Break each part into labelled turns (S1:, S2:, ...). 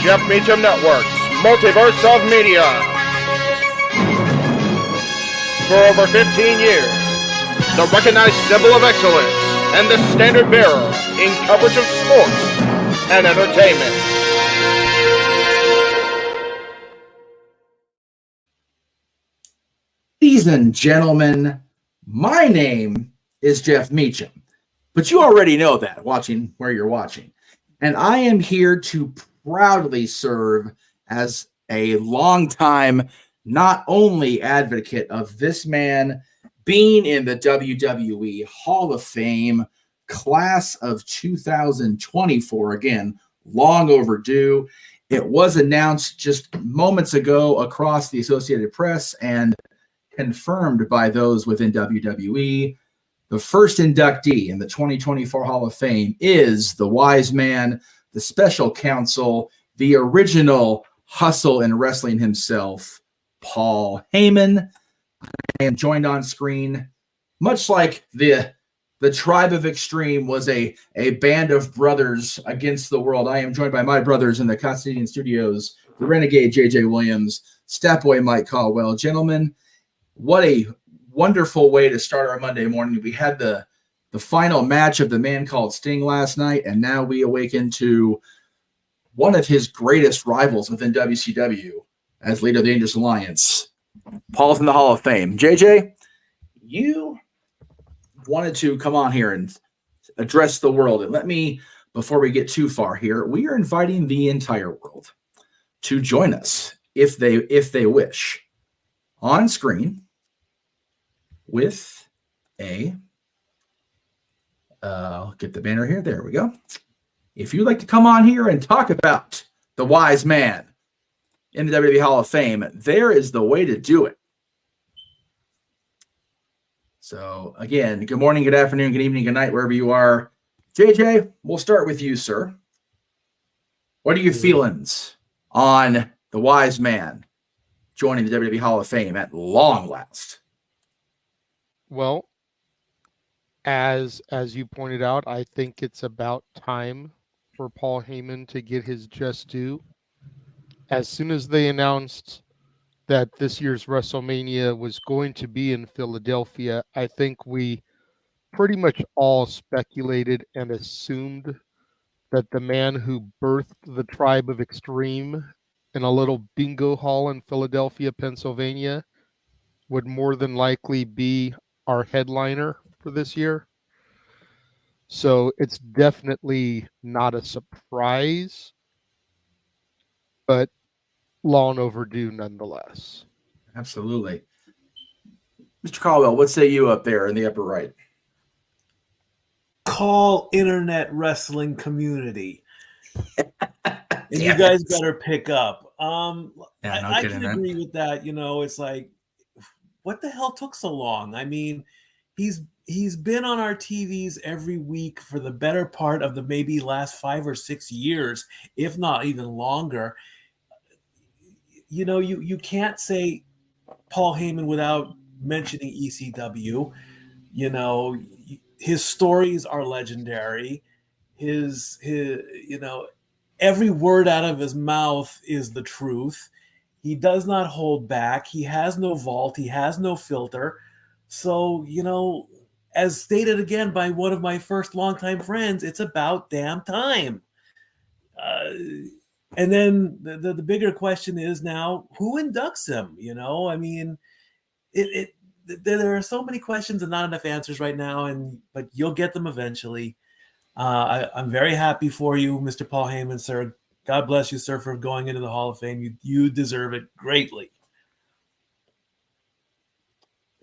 S1: Jeff Meacham Network's Multiverse of Media. For over 15 years, the recognized symbol of excellence and the standard bearer in coverage of sports and entertainment.
S2: Ladies and gentlemen, my name is Jeff Meacham, but you already know that watching where you're watching. And I am here to proudly serve as a longtime, not only advocate of this man being in the WWE Hall of Fame class of 2024. Again, long overdue. It was announced just moments ago across the Associated Press and confirmed by those within WWE. The first inductee in the 2024 Hall of Fame is the wise man, the special counsel, the original hustle in wrestling himself, Paul Heyman. I am joined on screen, much like the Tribe of Extreme was a band of brothers against the world. I am joined by my brothers in the Castilian Studios, the Renegade JJ Williams, Statboy Mike Caldwell. Gentlemen, what a wonderful way to start our Monday morning. We had the final match of the Man Called Sting last night, and now we awaken to one of his greatest rivals within WCW as leader of the Dangerous Alliance. Paul's in the Hall of Fame. JJ, you wanted to come on here and address the world. And let me, before we get too far here, we are inviting the entire world to join us if they wish. On screen with I'll get the banner here. There we go. If you'd like to come on here and talk about the wise man in the WWE Hall of Fame, there is the way to do it. So again, good morning, good afternoon, good evening, good night, wherever you are. JJ, we'll start with you, sir. What are your feelings on the wise man joining the WWE Hall of Fame at long last?
S3: Well, as you pointed out, I think it's about time for Paul Heyman to get his just due. As soon as they announced that this year's WrestleMania was going to be in Philadelphia, I think we pretty much all speculated and assumed that the man who birthed the Tribe of Extreme in a little bingo hall in Philadelphia, Pennsylvania, would more than likely be our headliner for this year. So it's definitely not a surprise, but long overdue nonetheless.
S2: Absolutely. Mr. Caldwell, what say you up there in the upper right?
S4: Call internet wrestling community. And you guys better pick up. I can agree with that. You know, it's like, what the hell took so long? I mean, he's been on our TVs every week for the better part of the maybe last 5 or 6 years, if not even longer. You know, you can't say Paul Heyman without mentioning ECW. You know, his stories are legendary. His you know, every word out of his mouth is the truth. He does not hold back. He has no vault. He has no filter. So, you know, as stated again by one of my first longtime friends, it's about damn time. And then the bigger question is now, who inducts him? You know, I mean, there are so many questions and not enough answers right now, but you'll get them eventually. I'm very happy for you, Mr. Paul Heyman, sir. God bless you, sir, for going into the Hall of Fame. You deserve it greatly.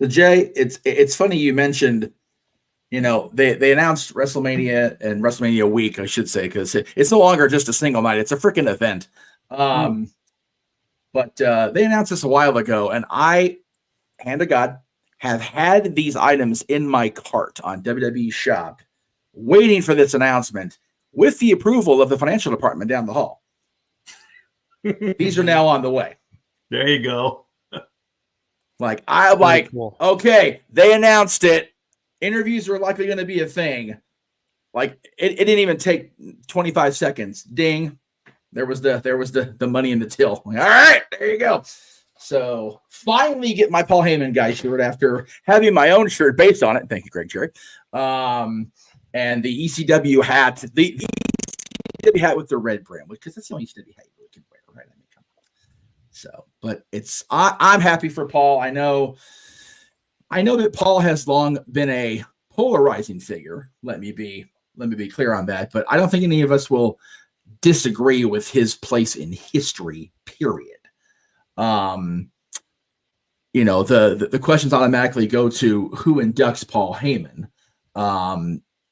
S2: So Jay, it's funny you mentioned, you know, they announced WrestleMania and WrestleMania week, I should say, because it's no longer just a single night. It's a freaking event. But they announced this a while ago, and I, hand to God, have had these items in my cart on WWE Shop waiting for this announcement with the approval of the financial department down the hall. These are now on the way.
S4: There you go.
S3: Cool.
S2: Okay, they announced it. Interviews are likely going to be a thing. Like, it didn't even take 25 seconds. Ding. There was the money in the till. All right, there you go. So finally get my Paul Heyman guy shirt after having my own shirt based on it. Thank you, Greg Cherry. And the ECW hat, the ECW hat with the red brim, because that's the only ECW hat you can wear, right? I mean, come on. So, but I'm happy for Paul. I know that Paul has long been a polarizing figure. Let me be clear on that. But I don't think any of us will disagree with his place in history, period. The questions automatically go to who inducts Paul Heyman.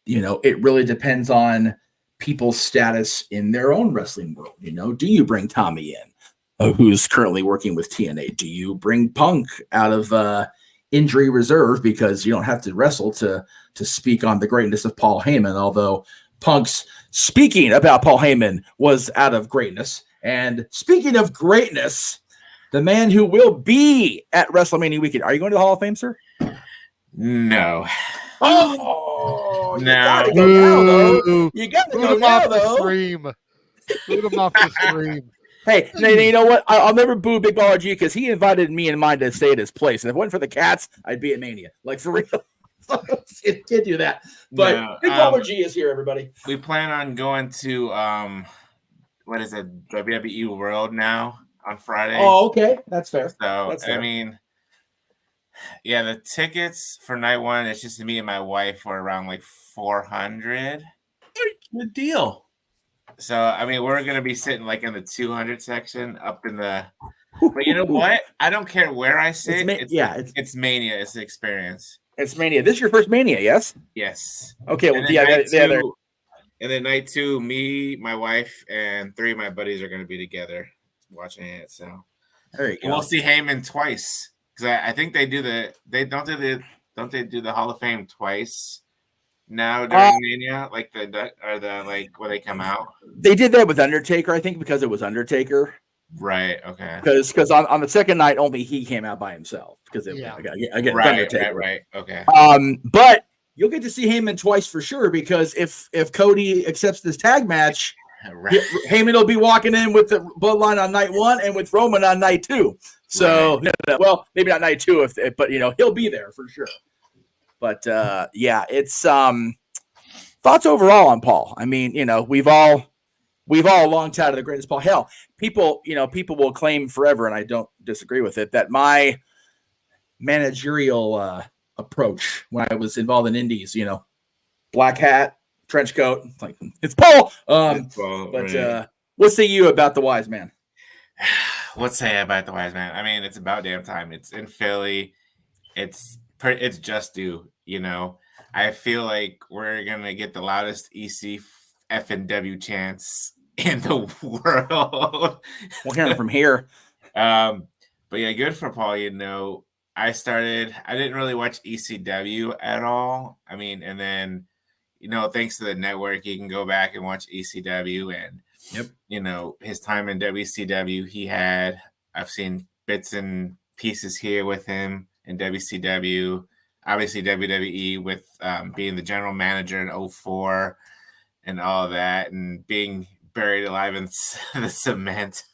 S2: It really depends on people's status in their own wrestling world. Do you bring Tommy in, who's currently working with TNA? Do you bring Punk out of injury reserve because you don't have to wrestle to speak on the greatness of Paul Heyman? Although Punk's speaking about Paul Heyman was out of greatness. And speaking of greatness, the man who will be at WrestleMania weekend. Are you going to the Hall of Fame, sir?
S5: No.
S2: Oh,
S5: no.
S2: You gotta go now, though. You gotta
S3: Boot
S2: go
S3: him
S2: now,
S3: off the
S2: though.
S3: stream. Boot him off the stream.
S2: Hey, you know what? I'll never boo Big Baller G because he invited me and mine to stay at his place. And if it wasn't for the cats, I'd be at Mania. Like, for real. Can't do that. But
S5: No,
S2: Big Baller G is here, everybody.
S5: We plan on going to, what is it, WWE World now on Friday.
S2: Oh, okay. That's fair.
S5: So,
S2: That's fair.
S5: I mean, yeah, the tickets for night one, it's just me and my wife, were around like $400.
S4: Good deal.
S5: So, I mean, we're going to be sitting like in the 200 section up in the, but you know what? I don't care where I sit. It's Mania. It's the experience.
S2: It's Mania. This is your first Mania, yes?
S5: Yes.
S2: Okay. Well,
S5: and then night two, me, my wife, and 3 of my buddies are going to be together watching it. So
S2: there you go.
S5: We'll see Heyman twice because I think they do the Hall of Fame twice now during Mania, like where they come out.
S2: They did that with Undertaker, I think, because it was Undertaker.
S5: Right. Okay.
S2: Because on the second night, only he came out by himself. Because Undertaker.
S5: Right. Okay.
S2: But you'll get to see Heyman twice for sure. Because if Cody accepts this tag match, Heyman will be walking in with the Bloodline on night 1 and with Roman on night 2. So, well, maybe not night 2, but he'll be there for sure. But it's thoughts overall on Paul. I mean, we've all long touted the greatest Paul. Hell, people will claim forever, and I don't disagree with it, that my managerial approach when I was involved in indies, black hat, trench coat, like it's Paul. What say you about the Wise Man?
S5: What say about the Wise Man? I mean, it's about damn time. It's in Philly. It's just due. I feel like we're gonna get the loudest EC FNW chants in the world.
S2: We'll hear it from here.
S5: But yeah, good for Paul. I didn't really watch ECW at all. I mean, and then, thanks to the network, you can go back and watch ECW and, his time in WCW, I've seen bits and pieces here with him in WCW, obviously WWE with being the general manager in 2004 and all of that, and being buried alive in the cement.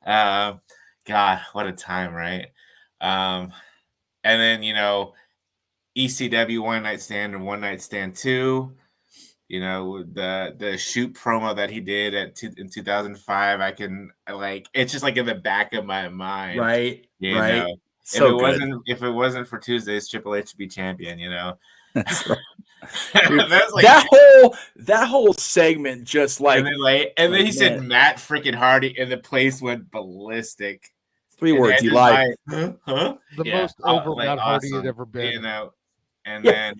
S5: God, what a time, right? And then, ECW One Night Stand and One Night Stand 2, the shoot promo that he did in 2005, I can it's just like in the back of my mind.
S2: Right.
S5: Right.
S2: So
S5: if it wasn't for Tuesdays, Triple H would be champion,
S2: That's right.
S5: Dude,
S2: that whole segment just
S5: and then he said Matt freaking Hardy and the place went ballistic.
S2: 3 words, he lied.
S5: Huh?
S3: The most over Matt Hardy had ever been.
S5: And then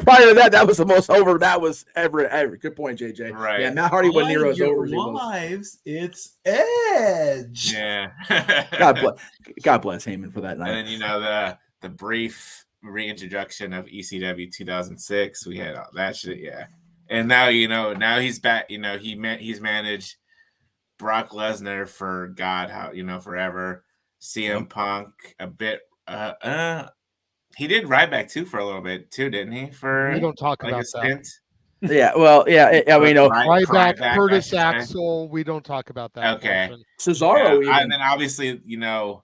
S2: prior to that was the most over that was ever. Good point, JJ.
S5: Right.
S2: Yeah, Matt Hardy wasn't near as over as he was.
S4: Lives, it's Edge.
S5: Yeah.
S2: God bless Heyman for that night.
S5: And then the brief reintroduction of ECW 2006, we had all that shit. Yeah. And now now he's back. He's managed Brock Lesnar for forever. CM Punk a bit. He did Ryback too for a little bit too, didn't he?
S3: We don't talk about
S5: that.
S2: Yeah, well, yeah. I mean,
S3: Ryback, Curtis
S5: I should say.
S3: Axel. We don't talk about that.
S5: Okay.
S3: portion.
S2: Cesaro even.
S5: And then obviously, CM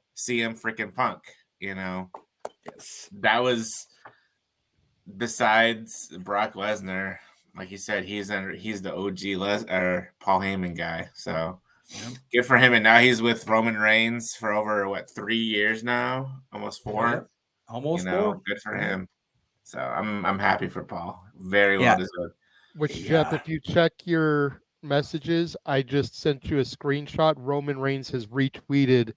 S5: freaking Punk.
S2: Yes.
S5: That was besides Brock Lesnar. Like you said, he's the OG Paul Heyman guy. So good for him. And now he's with Roman Reigns for over 3 years now, almost 4.
S2: Yeah. Almost 4.
S5: Good for him. So I'm happy for Paul. Very well deserved.
S3: Which Jeff, if you check your messages, I just sent you a screenshot. Roman Reigns has retweeted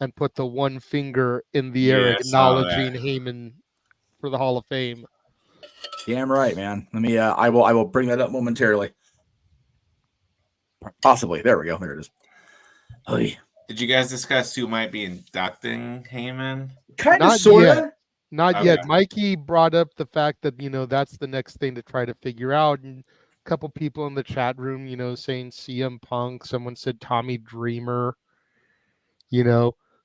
S3: and put the one finger in the air, acknowledging Heyman for the Hall of Fame.
S2: Damn right, man. Let me. I will bring that up momentarily. Possibly. There we go. There it is. Oy.
S5: Did you guys discuss who might be inducting Heyman?
S2: Kind of, sort of.
S3: Not yet. Mikey brought up the fact that, that's the next thing to try to figure out. And a couple people in the chat room, saying CM Punk. Someone said Tommy Dreamer.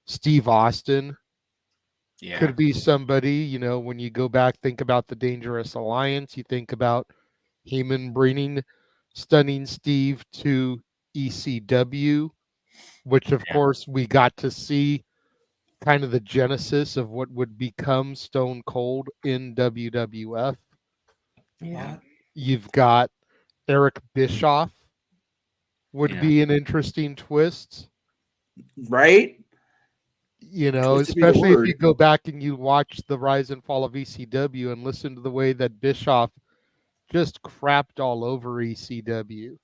S3: Steve Austin.
S5: Yeah.
S3: Could be somebody, when you go back, think about the Dangerous Alliance. You think about Heyman bringing Stunning Steve to ECW, which, of course, we got to see kind of the genesis of what would become Stone Cold in WWF.
S5: Yeah.
S3: You've got Eric Bischoff would be an interesting twist.
S2: Right?
S3: Especially if you go back and you watch the rise and fall of ECW and listen to the way that Bischoff just crapped all over ECW.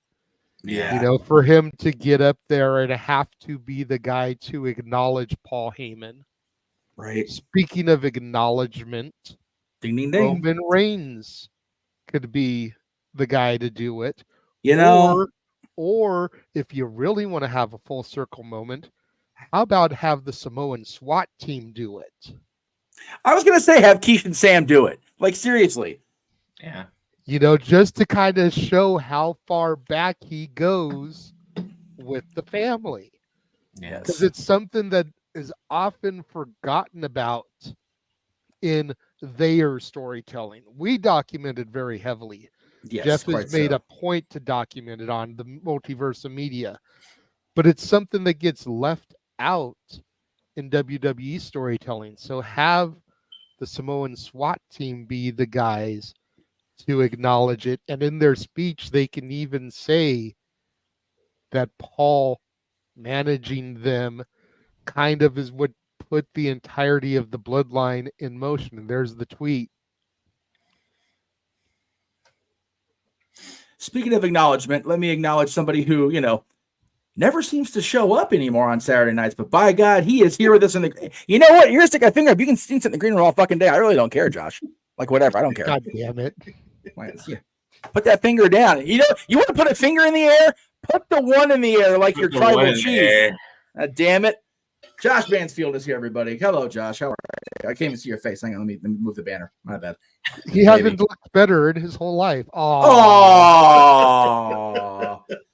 S2: Yeah.
S3: For him to get up there and have to be the guy to acknowledge Paul Heyman.
S2: Right.
S3: Speaking of acknowledgement,
S2: ding, ding, ding.
S3: Roman Reigns could be the guy to do it. Or if you really want to have a full circle moment, how about have the Samoan SWAT team do it?
S2: I was going to say have Keith and Sam do it. Like, seriously.
S5: Yeah.
S3: Just to kind of show how far back he goes with the family.
S5: Yes.
S3: Because it's something that is often forgotten about in their storytelling. We documented very heavily.
S2: Yes,
S3: Jeff has made a point to document it on the Multiverse of Media. But it's something that gets left out in WWE storytelling. So have the Samoan SWAT team be the guys to acknowledge it. And in their speech, they can even say that Paul managing them kind of is what put the entirety of the bloodline in motion. And there's the tweet.
S2: Speaking of acknowledgement, let me acknowledge somebody who, never seems to show up anymore on Saturday nights, but by God, he is here with us in the. You know what? You're gonna stick a finger up. You can sit in the green room all fucking day. I really don't care, Josh. Like, whatever. I don't care.
S3: God damn it.
S2: Put that finger down. You want to put a finger in the air? Put the one in the air like your tribal chief. Damn it. Josh Mansfield is here, everybody. Hello, Josh. How are you? I can't even see your face. Hang on. Let me move the banner. My bad.
S3: He hasn't looked better in his whole life.
S2: Oh.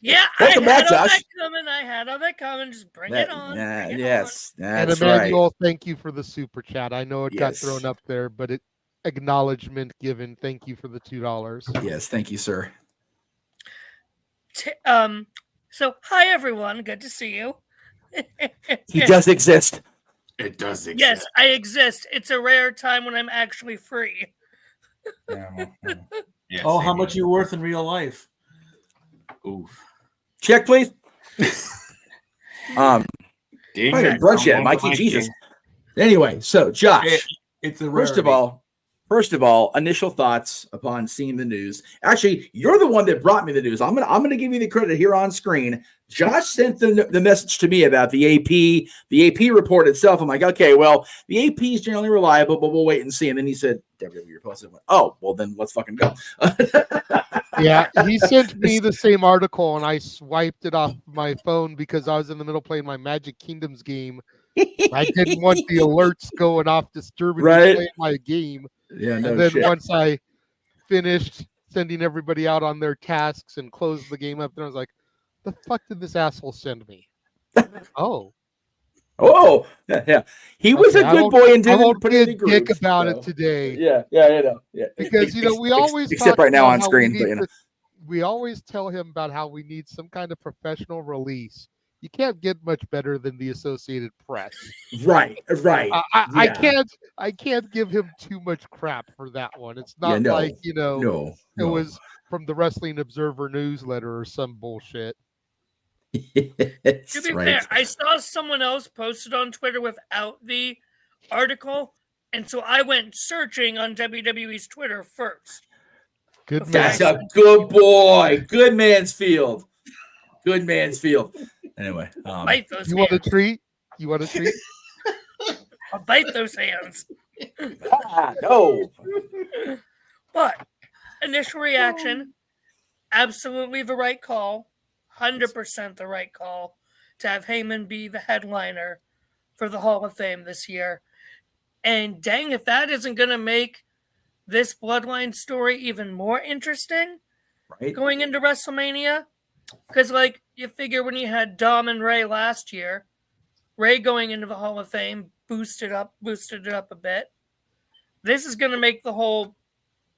S6: Yeah,
S2: Welcome back, Josh.
S6: I had all that coming. Just bring it on.
S2: Yes. That's
S3: and Emmanuel,
S2: right.
S3: thank you for the super chat. I know it got thrown up there, but acknowledgement given. Thank you for the $2.
S2: Yes, thank you, sir.
S6: So hi everyone, good to see you.
S2: He does exist.
S5: It does exist.
S6: Yes, I exist. It's a rare time when I'm actually free.
S5: Yeah,
S4: how much you worth in real life?
S5: Oof.
S2: Check, please. I didn't brunch yet, Mikey. Jesus. Anyway, so Josh,
S4: it's a
S2: First of all, initial thoughts upon seeing the news. Actually, you're the one that brought me the news. I'm gonna give you the credit here on screen. Josh sent the message to me about the AP report itself. I'm like, okay, well, the AP is generally reliable, but we'll wait and see. And then he said, WWE posted. Oh, well, then let's fucking go.
S3: Yeah, he sent me the same article, and I swiped it off my phone because I was in the middle playing my Magic Kingdoms game. I didn't want the alerts going off disturbing me playing my game.
S2: Yeah, no
S3: and then
S2: shit.
S3: once I finished sending everybody out on their tasks and closed the game up, then I was like, the fuck did this asshole send me? Oh.
S2: Oh, yeah. He was a good boy and didn't put it in
S3: dick
S2: groups.
S3: about it today.
S2: Yeah, yeah.
S3: Because we always
S2: except
S3: talk
S2: right now
S3: about
S2: on
S3: how
S2: screen, but
S3: we always tell him about how we need some kind of professional release. You can't get much better than the Associated Press.
S2: Right.
S3: I can't give him too much crap for that one. It's not
S2: no.
S3: It was from the Wrestling Observer newsletter or some bullshit.
S6: To be fair, I saw someone else posted on Twitter without the article, and so I went searching on WWE's Twitter first.
S3: Good.
S2: That's a good boy. Good Mansfield. Good Mansfield. Anyway,
S3: you want a treat? You want a treat?
S6: I'll bite those hands.
S2: No.
S6: But initial reaction, absolutely the right call. 100% the right call to have Heyman be the headliner for the Hall of Fame this year. And dang, if that isn't going to make this Bloodline story even more interesting going into WrestleMania. Because, you figure when you had Dom and Ray last year, Ray going into the Hall of Fame boosted it up a bit. This is going to make the whole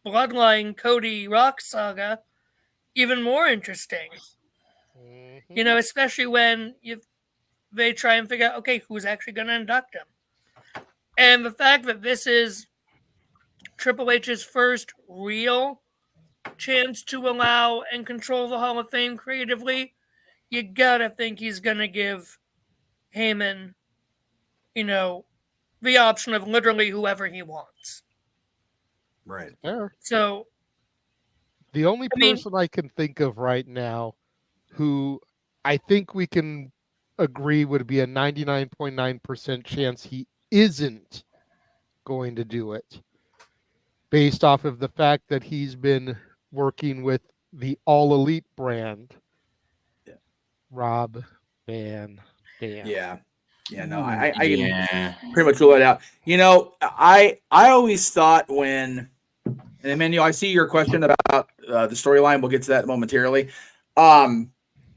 S6: Bloodline Cody Rock saga even more interesting. Mm-hmm. Especially when they try and figure out, okay, who's actually going to induct him. And the fact that this is Triple H's first real chance to allow and control the Hall of Fame creatively, you gotta think he's gonna give Heyman, the option of literally whoever he wants.
S2: Right.
S3: So the only person I can think of right now who I think we can agree would be a 99.9% chance he isn't going to do it, based off of the fact that he's been working with the All Elite brand, Rob Van Dam.
S2: Yeah, no, I can pretty much rule it out. I always thought when, and Emmanuel, I see your question about the storyline. We'll get to that momentarily. I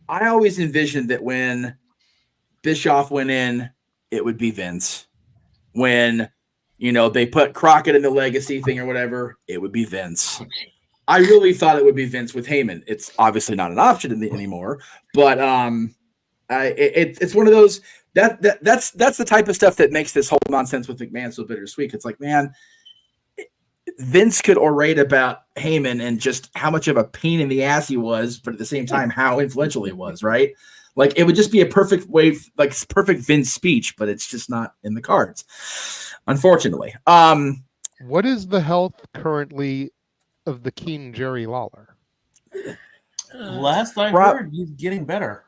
S2: always envisioned that when Bischoff went in, it would be Vince. When they put Crockett in the legacy thing or whatever, it would be Vince. I really thought it would be Vince with Heyman. It's obviously not an option anymore, but it's one of those that's the type of stuff that makes this whole nonsense with McMahon so bittersweet. It's like, man, Vince could orate about Heyman and just how much of a pain in the ass he was, but at the same time, how influential he was, right? Like, it would just be a perfect way, perfect Vince speech, but it's just not in the cards, unfortunately.
S3: What is the health currently of the King Jerry Lawler?
S4: Last I heard, he's getting better.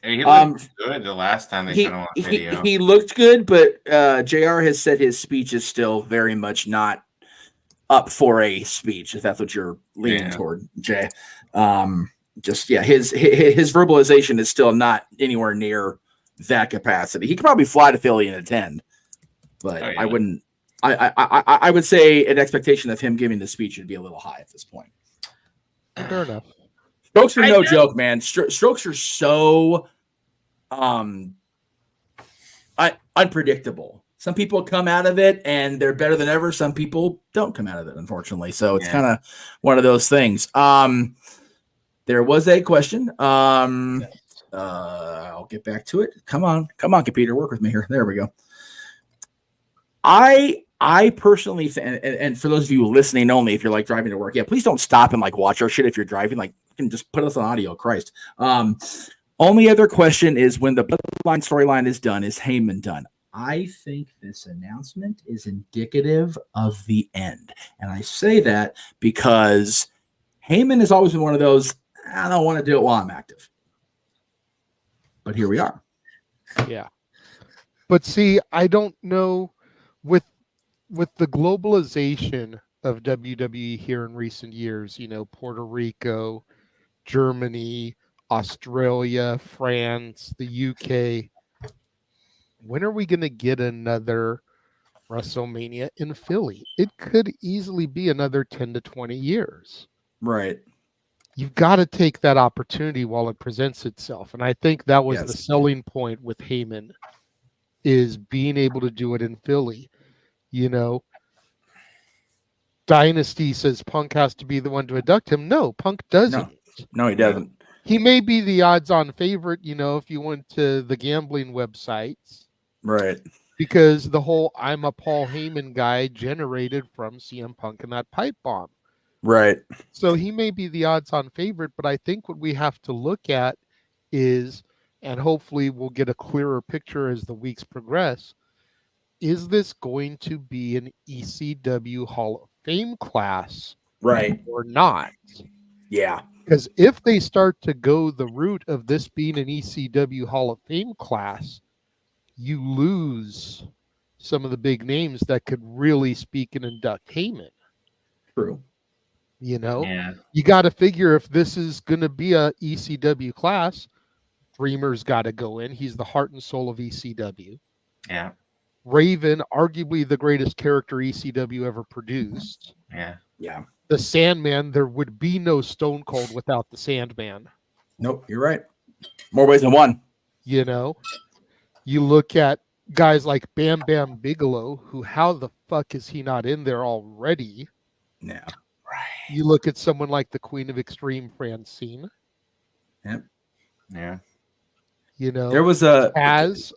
S5: He looked good the last time they showed him on video.
S2: He looked good, but JR has said his speech is still very much not up for a speech, if that's what you're leaning toward, Jay. His verbalization is still not anywhere near that capacity. He could probably fly to Philly and attend, but I wouldn't. I would say an expectation of him giving the speech would be a little high at this point.
S3: Fair enough.
S2: Strokes are no joke, man. Strokes are so unpredictable. Some people come out of it and they're better than ever. Some people don't come out of it, unfortunately. So it's kind of one of those things. There was a question. I'll get back to it. Come on, computer, work with me here. There we go. I personally think, and for those of you listening only, if you're driving to work, please don't stop and watch our shit if you're driving. You can just put us on audio. Christ. Only other question is, when the Bloodline storyline is done, is Heyman done? I think this announcement is indicative of the end, and I say that because Heyman has always been one of those, I don't want to do it while I'm active, but here we are.
S3: Yeah, but see, I don't know. With the globalization of WWE here in recent years, Puerto Rico, Germany, Australia, France, the UK, when are we going to get another WrestleMania in Philly? It could easily be another 10 to 20 years.
S2: Right.
S3: You've got to take that opportunity while it presents itself. And I think that was the selling point with Heyman is being able to do it in Philly. You know, Dynasty says Punk has to be the one to induct him. No, Punk doesn't.
S2: No, he doesn't.
S3: He may be the odds-on favorite, you know, if you went to the gambling websites.
S2: Right.
S3: Because the whole I'm a Paul Heyman guy generated from CM Punk and that pipe bomb.
S2: Right.
S3: So he may be the odds-on favorite, but I think what we have to look at is, and hopefully we'll get a clearer picture as the weeks progress, is this going to be an ECW Hall of Fame class
S2: Right.
S3: or not?
S2: Yeah.
S3: Because if they start to go the route of this being an ECW Hall of Fame class, you lose some of the big names that could really speak and induct Heyman.
S2: True.
S3: You know,
S5: Yeah.
S3: you got to figure if this is going to be a ECW class, Dreamer's got to go in. He's the heart and soul of ECW.
S5: Yeah.
S3: Raven, arguably the greatest character ECW ever produced.
S5: Yeah.
S2: Yeah.
S3: The Sandman, there would be no Stone Cold without the Sandman.
S2: Nope, you're right. More ways than one.
S3: You know, you look at guys like Bam Bam Bigelow, who how the fuck is he not in there already?
S2: Yeah.
S5: Right.
S3: You look at someone like the Queen of Extreme, Francine.
S2: Yep.
S5: Yeah.
S3: You know,
S2: There was a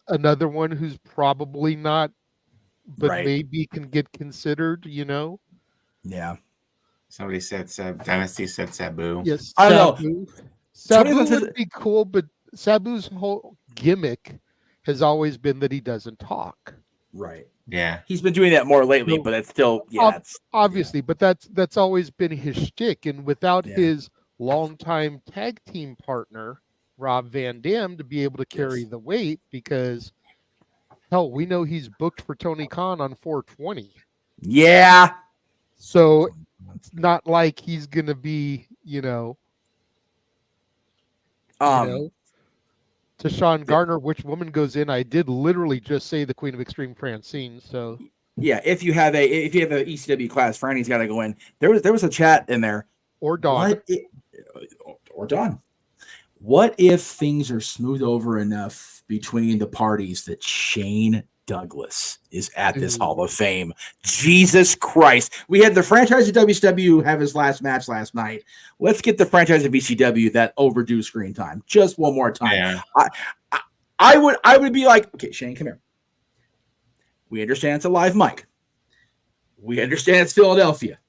S3: another one who's probably not, but
S2: Right.
S3: maybe can get considered. You know.
S2: Yeah.
S5: Somebody said Dynasty said Sabu.
S3: Yes,
S2: I don't
S3: Sabu.
S2: know.
S3: Sabu would be cool, but Sabu's whole gimmick has always been that he doesn't talk.
S2: Right.
S5: Yeah.
S2: He's been doing that more lately, but it's still it's
S3: obviously, but that's always been his shtick. And without his longtime tag team partner, Rob Van Dam, to be able to carry the weight, because hell, we know he's booked for Tony Khan on 420.
S2: Yeah.
S3: So it's not like he's gonna be, to Sean Garner, which woman goes in? I did literally just say the Queen of Extreme, Francine. So
S2: yeah, if you have a ECW class, Franny's got to go in. There was a chat in there.
S3: Or Dawn.
S2: Or Dawn. What if things are smoothed over enough between the parties that Shane Douglas is at this Hall of Fame? Jesus Christ. We had the franchise of WCW have his last match last night. Let's get the franchise of ECW that overdue screen time just one more time.
S5: Yeah.
S2: I would be like, okay, Shane, come here. We understand it's a live mic. We understand it's Philadelphia.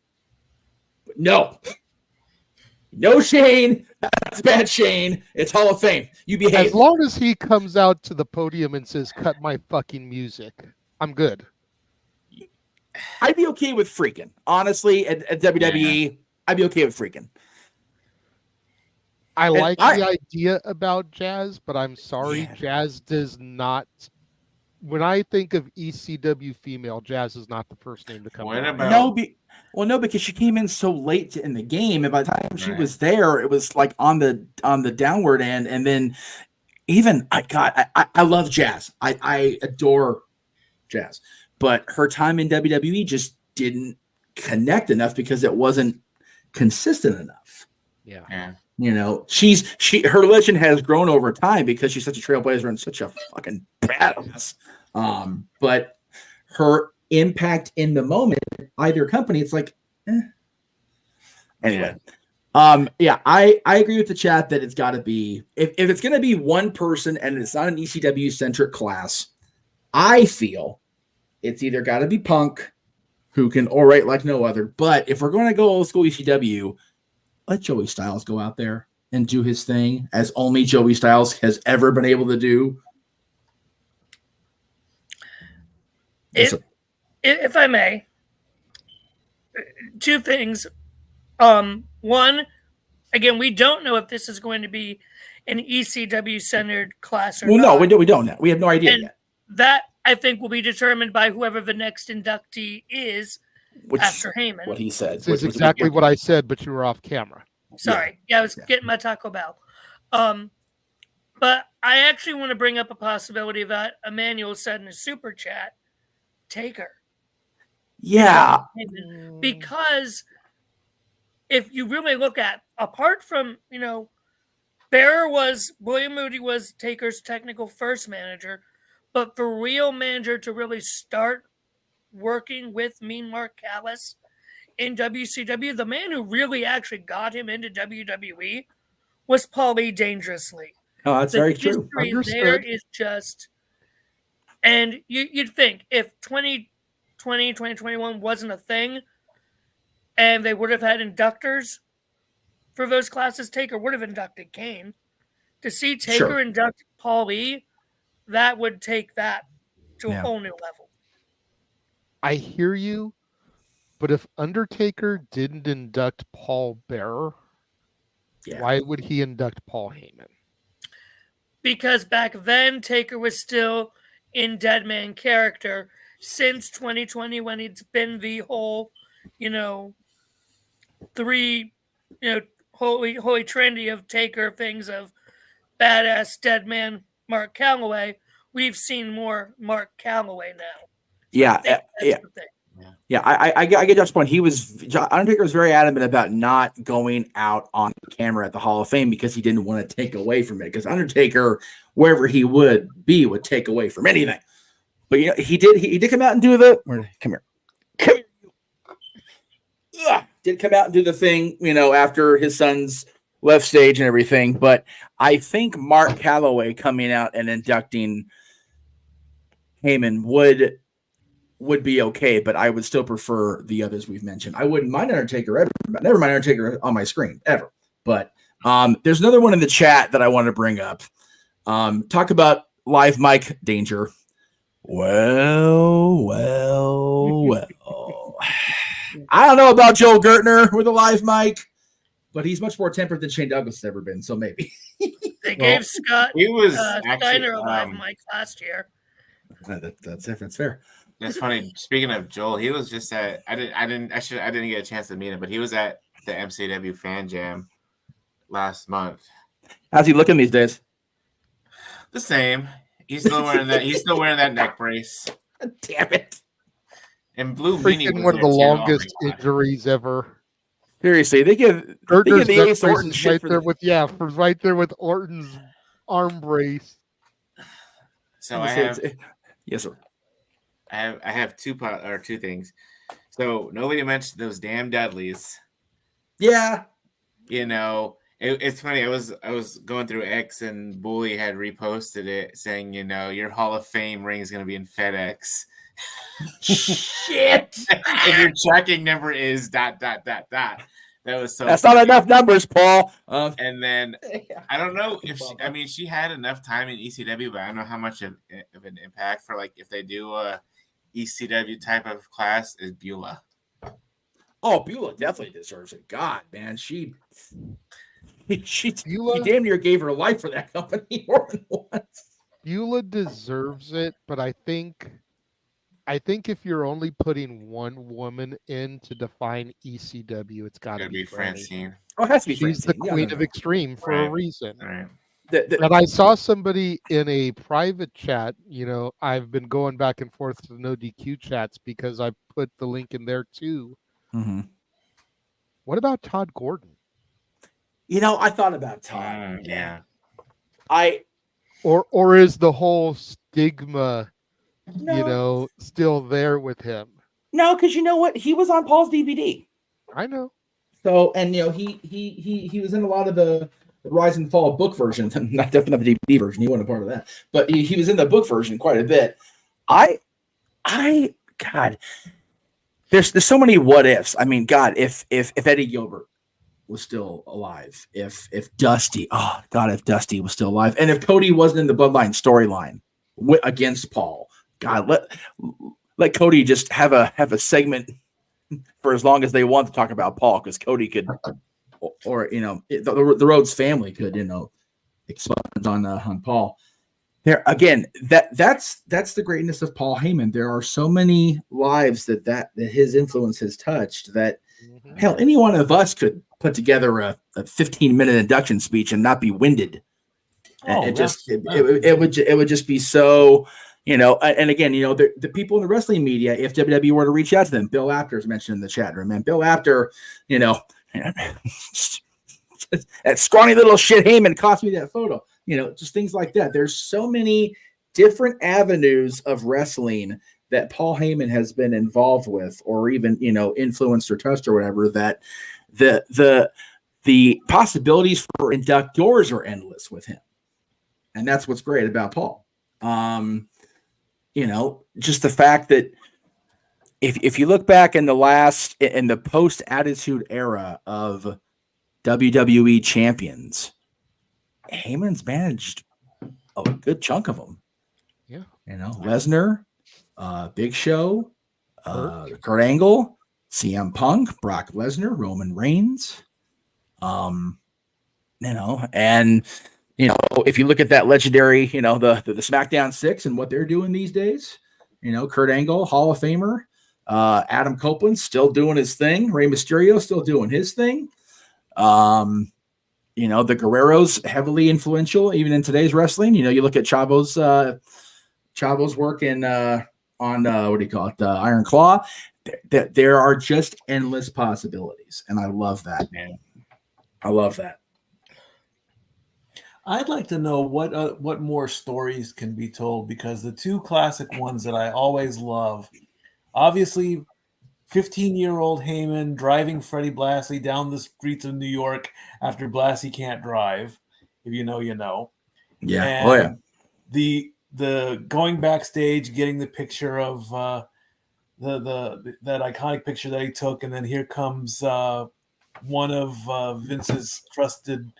S2: But no, Shane. That's bad, Shane. It's Hall of Fame. You behave.
S3: As long as he comes out to the podium and says, "Cut my fucking music," I'm good.
S2: I'd be okay with freaking. Honestly, at WWE, I'd be okay with freaking.
S3: I like the idea about Jazz, but I'm sorry, Jazz does not. When I think of ECW female, Jazz is not the first name to come out.
S2: No, because she came in so late in the game, and by the time she was there, it was like on the downward end. And then even I love Jazz. I adore Jazz, but her time in WWE just didn't connect enough because it wasn't consistent enough.
S3: Yeah.
S2: Her legend has grown over time because she's such a trailblazer and such a fucking badass. But her impact in the moment, either company, it's like, Anyway, I agree with the chat that it's got to be if it's going to be one person and it's not an ECW centric class. I feel it's either got to be Punk, who can orate like no other. But if we're going to go old school ECW, let Joey Styles go out there and do his thing as only Joey Styles has ever been able to do.
S6: If I may, two things. One, again, we don't know if this is going to be an ECW centered class or not.
S2: No, we don't know. We have no idea yet.
S6: That I think will be determined by whoever the next inductee is after Heyman.
S2: What he said.
S3: This is exactly what I said, but you were off camera.
S6: Sorry. Yeah, I was getting my Taco Bell. But I actually want to bring up a possibility that Emmanuel said in his super chat, Taker.
S2: Yeah.
S6: Because if you really look at, apart from, William Moody was Taker's technical first manager, But for real manager to really start working with Mean Mark Callis in WCW, the man who really actually got him into WWE was Paulie Dangerously.
S2: Oh, that's very true.
S6: The history there is just, and you'd think if 2020, 2021 wasn't a thing, and they would have had inductors for those classes, Taker would have inducted Kane. To see Taker induct Paulie, that would take that to a whole new level.
S3: I hear you, but if Undertaker didn't induct Paul Bearer, why would he induct Paul Heyman?
S6: Because back then, Taker was still in Deadman character. Since 2020, when it's been the whole, holy trinity of Taker things of badass Deadman Mark Calloway, we've seen more Mark Calloway now.
S2: I get Jeff's point. Undertaker was very adamant about not going out on camera at the Hall of Fame because he didn't want to take away from it. Because Undertaker, wherever he would be, would take away from anything. But he did come out and do the come here. Did come out and do the thing, after his sons left stage and everything. But I think Mark Calloway coming out and inducting Heyman would be okay, but I would still prefer the others we've mentioned. I wouldn't mind Undertaker ever, never mind Undertaker on my screen ever. But there's another one in the chat that I want to bring up. Talk about live mic danger. Well. I don't know about Joel Gertner with a live mic, but he's much more tempered than Shane Douglas has ever been. So maybe
S6: they gave Scott Steiner a live mic last year.
S2: That's fair.
S5: That's funny. Speaking of Joel, he was just at I didn't get a chance to meet him, but he was at the MCW Fan Jam last month.
S2: How's he looking these days?
S5: The same. He's still wearing that neck brace.
S2: Damn it.
S5: And Blue
S3: Freaking one of the longest injuries ever.
S2: Seriously, they give the Ace Orton shit
S3: right there with Orton's arm brace.
S5: So I have
S2: yes, sir.
S5: I have two things. So nobody mentioned those damn Dudleys.
S2: Yeah.
S5: It's funny. I was going through X and Bully had reposted it saying, your Hall of Fame ring is going to be in FedEx.
S2: Shit.
S5: And your tracking number is ... That was so.
S2: That's funny. Not enough numbers, Paul.
S5: And then I don't know if she had enough time in ECW, but I don't know how much of an impact for if they do a ECW type of class is Beulah.
S2: Oh, Beulah definitely deserves it. God, man, she damn near gave her life for that company more than once.
S3: Beulah deserves it, but I think if you're only putting one woman in to define ECW, it's got to be
S5: Francine.
S2: Oh, it has to be
S3: She's
S2: Francine.
S3: the queen of extreme for a reason.
S5: Right.
S3: And I saw somebody in a private chat. I've been going back and forth to the No DQ chats because I put the link in there too.
S2: Mm-hmm.
S3: What about Todd Gordon?
S2: I thought about Todd.
S5: Yeah.
S3: Or is the whole stigma, still there with him?
S2: No, because you know what? He was on Paul's DVD.
S3: I know.
S2: So, and he was in a lot of the Rise and Fall book version, not definitely the DVD version. He wasn't a part of that, but he was in the book version quite a bit. God, there's so many what ifs. I mean, God, if Eddie Gilbert was still alive, if Dusty was still alive, and if Cody wasn't in the Bloodline storyline against Paul, God, let Cody just have a segment for as long as they want to talk about Paul, because Cody could, or the Rhodes family could, expunge on Paul. There again, that's the greatness of Paul Heyman. There are so many lives that his influence has touched that hell, any one of us could put together a 15-minute induction speech and not be winded. It would just be so. And again, the people in the wrestling media, if WWE were to reach out to them, Bill Apter is mentioned in the chat room, and Bill Apter, that scrawny little shit Heyman cost me that photo, just things like that. There's so many different avenues of wrestling that Paul Heyman has been involved with, or even, influenced or touched or whatever, that the possibilities for inductors are endless with him. And that's what's great about Paul. Just the fact that if you look back in the post Attitude Era of WWE champions, Heyman's managed a good chunk of them.
S3: Yeah.
S2: Lesnar, Big Show, Kurt Angle, CM Punk, Brock Lesnar, Roman Reigns. And if you look at that legendary, the SmackDown 6 and what they're doing these days, Kurt Angle, Hall of Famer, Adam Copeland still doing his thing, Rey Mysterio still doing his thing. The Guerreros heavily influential even in today's wrestling. You look at Chavo's work in on Iron Claw. There are just endless possibilities, and I love that, man. I love that.
S4: I'd like to know what more stories can be told, because the two classic ones that I always love, obviously, 15-year-old Heyman driving Freddie Blassie down the streets of New York after Blassie can't drive. If you know, you know.
S2: Yeah.
S4: And the going backstage, getting the picture of that iconic picture that he took, and then here comes one of Vince's trusted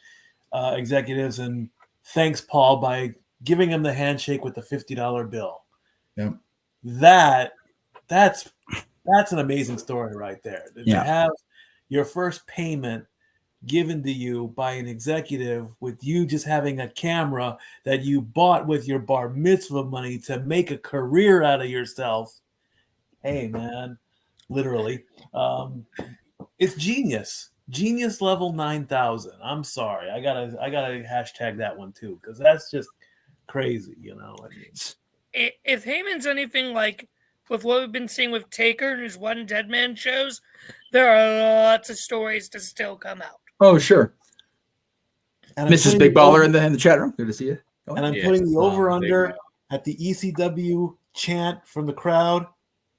S4: executives and thanks Paul by giving him the handshake with the $50 bill.
S2: Yep.
S4: That's an amazing story right there. To have your first payment given to you by an executive with you just having a camera that you bought with your bar mitzvah money to make a career out of yourself. Hey, man, literally. It's genius. Genius level 9,000. I'm sorry. I gotta hashtag that one too, because that's just crazy,
S6: If Heyman's anything like with what we've been seeing with Taker and his One Dead Man shows, there are lots of stories to still come out.
S2: Oh, sure. And Mrs. Big Baller in the chat room. Good to see you.
S4: And I'm putting the over-under at the ECW chant from the crowd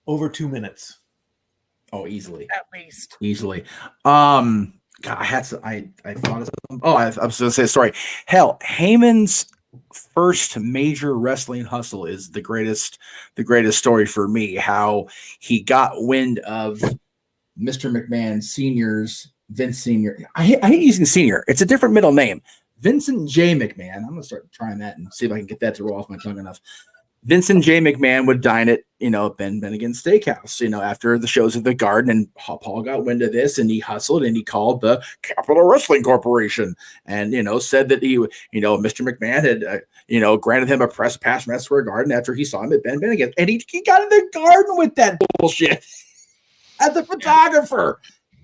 S4: over 2 minutes.
S2: Oh, easily.
S6: At least.
S2: Easily. God, I thought of something. Oh, I was going to say a story. Hell, Heyman's first major wrestling hustle is the greatest story for me. How he got wind of Mr. McMahon Sr.'s Vince Sr. I hate using Senior. It's a different middle name. Vincent J. McMahon. I'm going to start trying that and see if I can get that to roll off my tongue enough. Vincent J. McMahon would dine at, Ben Bennigan's Steakhouse, after the shows of the Garden, and Paul got wind of this, and he hustled, and he called the Capital Wrestling Corporation, and, said that he, Mr. McMahon had, granted him a press pass from Madison Square Garden after he saw him at Ben Bennigan, and he got in the Garden with that bullshit as the photographer,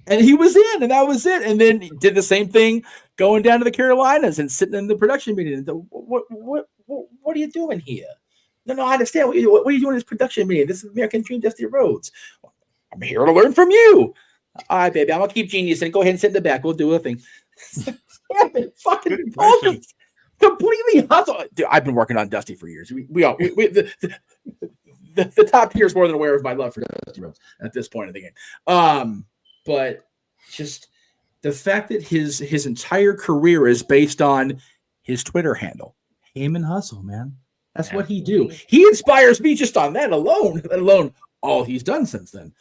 S2: and he was in, and that was it, and then he did the same thing going down to the Carolinas and sitting in the production meeting, and what are you doing here? No, I understand. What are you doing in this production meeting? This is American Dream, Dusty Rhodes. I'm here to learn from you. All right, baby. I'm going to keep genius and go ahead and sit in the back. We'll do a thing. Fucking completely hustle. Dude, I've been working on Dusty for years. The top tier is more than aware of my love for Dusty Rhodes at this point in the game. But just the fact that his entire career is based on his Twitter handle, Heyman Hustle, man. That's what he do. He inspires me just on that alone, let alone all he's done since then.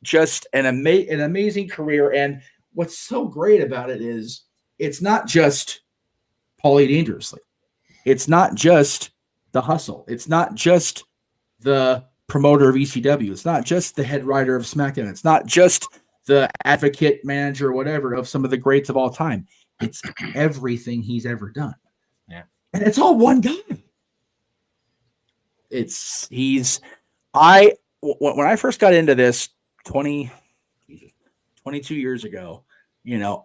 S2: Just an amazing career. And what's so great about it is it's not just Paulie Dangerously. It's not just the hustle. It's not just the promoter of ECW. It's not just the head writer of SmackDown. It's not just the advocate, manager, whatever, of some of the greats of all time. It's everything he's ever done.
S5: Yeah.
S2: And it's all one guy. When I first got into this 22 years ago,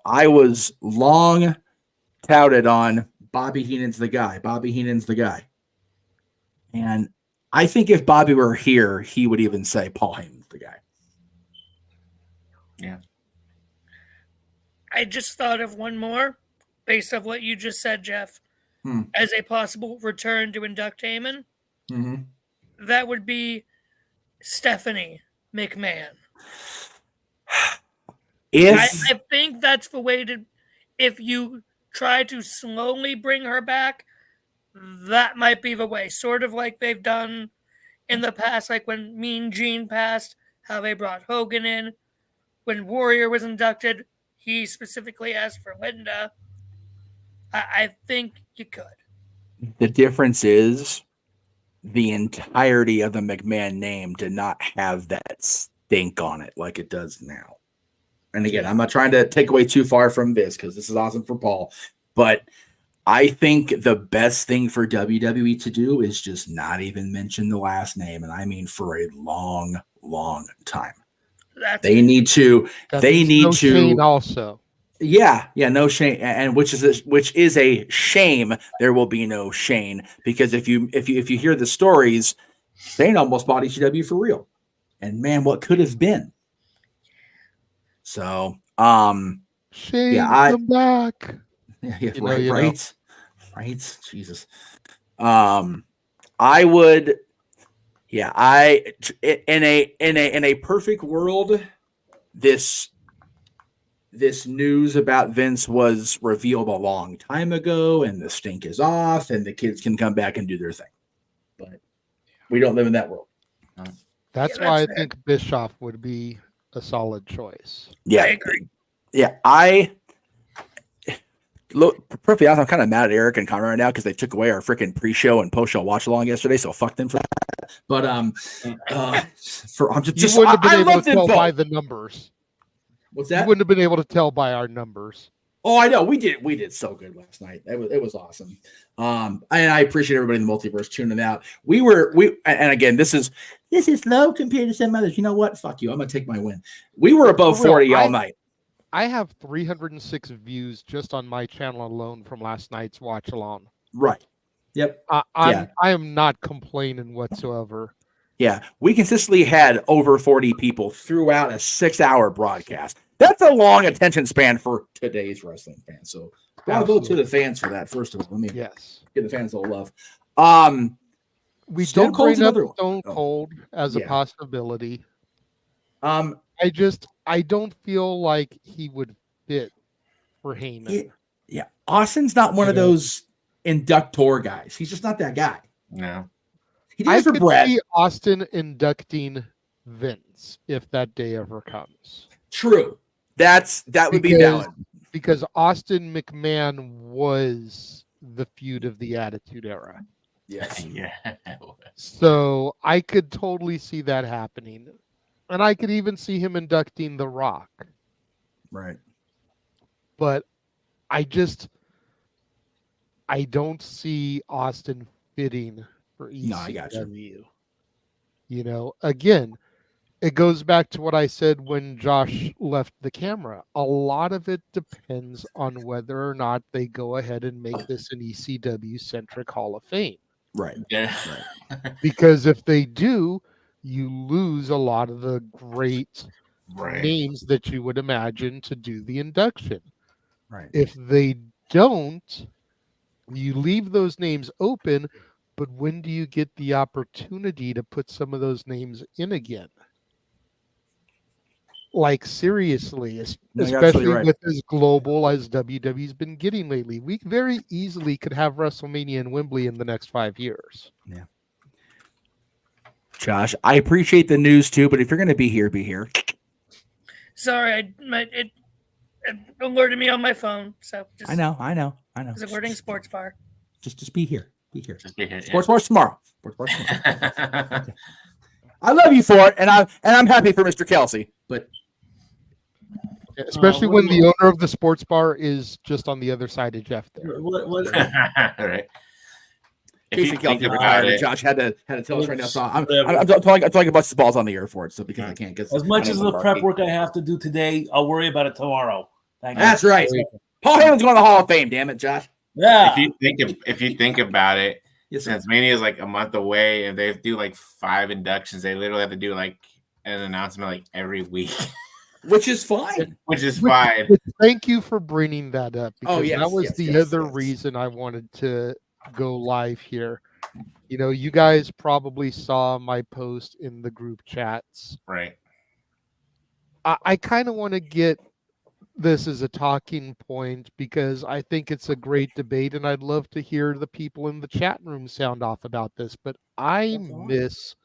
S2: I was long touted on Bobby Heenan's the guy. Bobby Heenan's the guy. And I think if Bobby were here, he would even say Paul Heyman's the guy.
S5: Yeah.
S6: I just thought of one more based on what you just said, Jeff. as a possible return to induct Heyman, that would be Stephanie McMahon. I think that's the way to, if you try to slowly bring her back, that might be the way. Sort of like they've done in the past, like when Mean Gene passed, how they brought Hogan in. When Warrior was inducted, he specifically asked for Linda. I think you could.
S2: The difference is the entirety of the McMahon name did not have that stink on it like it does now. And again, I'm not trying to take away too far from this because this is awesome for Paul, but I think the best thing for WWE to do is just not even mention the last name. And I mean, for a long, long time. They need to
S3: Shane also.
S2: Yeah, no Shane, and which is a shame. There will be no Shane because if you hear the stories, Shane almost bought ECW for real, and man, what could have been. So,
S3: Shane, come back.
S2: Yeah, right. Jesus. I would. Yeah, in a perfect world, this news about Vince was revealed a long time ago, and the stink is off, and the kids can come back and do their thing. But we don't live in that world.
S3: That's why I think Bischoff would be a solid choice.
S2: Yeah, I agree. Yeah, look, perfectly honest, I'm kind of mad at Eric and Conrad right now because they took away our freaking pre-show and post-show watch-along yesterday, so fuck them for that. But
S3: you wouldn't have been able to tell by the numbers.
S2: What's that?
S3: You wouldn't have been able to tell by our numbers.
S2: Oh, I know. We did so good last night. It was awesome. And I appreciate everybody in the multiverse tuning out. And again, this is low compared to some others. You know what? Fuck you. I'm gonna take my win. We were above 40 all night.
S3: I have 306 views just on my channel alone from last night's watch along.
S2: Right. Yep.
S3: I am not complaining whatsoever.
S2: Yeah, we consistently had over 40 people throughout a 6-hour broadcast. That's a long attention span for today's wrestling fans. So I'll go to the fans for that. First of all, let me give the fans a little love.
S3: We did bring up Stone Cold as a possibility. I don't feel like he would fit for Heyman.
S2: Yeah, Austin's not one of those inductor guys. He's just not that guy.
S5: No.
S3: I could see Austin inducting Vince if that day ever comes.
S2: True. That would be valid.
S3: Because Austin McMahon was the feud of the Attitude Era.
S2: Yes.
S5: Yeah.
S3: So I could totally see that happening. And I could even see him inducting The Rock.
S2: Right.
S3: But I don't see Austin fitting for ECW.
S2: No, I got you.
S3: You know, again, it goes back to what I said when Josh left the camera. A lot of it depends on whether or not they go ahead and make this an ECW-centric Hall of Fame.
S2: Right.
S5: Yeah.
S2: Right.
S3: Because if they do, you lose a lot of the great names that you would imagine to do the induction.
S2: Right.
S3: If they don't, you leave those names open, but when do you get the opportunity to put some of those names in again? Like, seriously, especially with as global as WWE's been getting lately. We very easily could have WrestleMania in Wembley in the next 5 years.
S2: Yeah. Josh, I appreciate the news too, but if you're going to be here, be here.
S6: Sorry, it alerted me on my phone. So
S2: I know.
S6: It's alerting sports bar.
S2: Just be here. Be here.
S5: Just be here.
S2: Sports bars tomorrow. Sports bars tomorrow. I love you for it, and I'm happy for Mr. Kelsey, but
S3: especially when the owner of the sports bar is just on the other side of Jeff there.
S5: Right.
S2: Casey Kelsey retired, and Josh had to tell us right now. So I'm talking about the balls on the air for it. So because I can't get
S4: as much as the prep work I have to do today, I'll worry about it tomorrow.
S2: That's right. Paul Heyman's going to the Hall of Fame. Damn it, Josh.
S4: Yeah.
S5: If you think about it, since Mania is like a month away, and they do like 5 inductions, they literally have to do like an announcement like every week.
S2: which is fine.
S5: Which is fine.
S3: Thank you for bringing that up, because
S2: yes,
S3: that was the other reason I wanted to go live here. You know, you guys probably saw my post in the group chats.
S5: Right.
S3: I kind of want to get this as a talking point because I think it's a great debate, and I'd love to hear the people in the chat room sound off about this. But I miss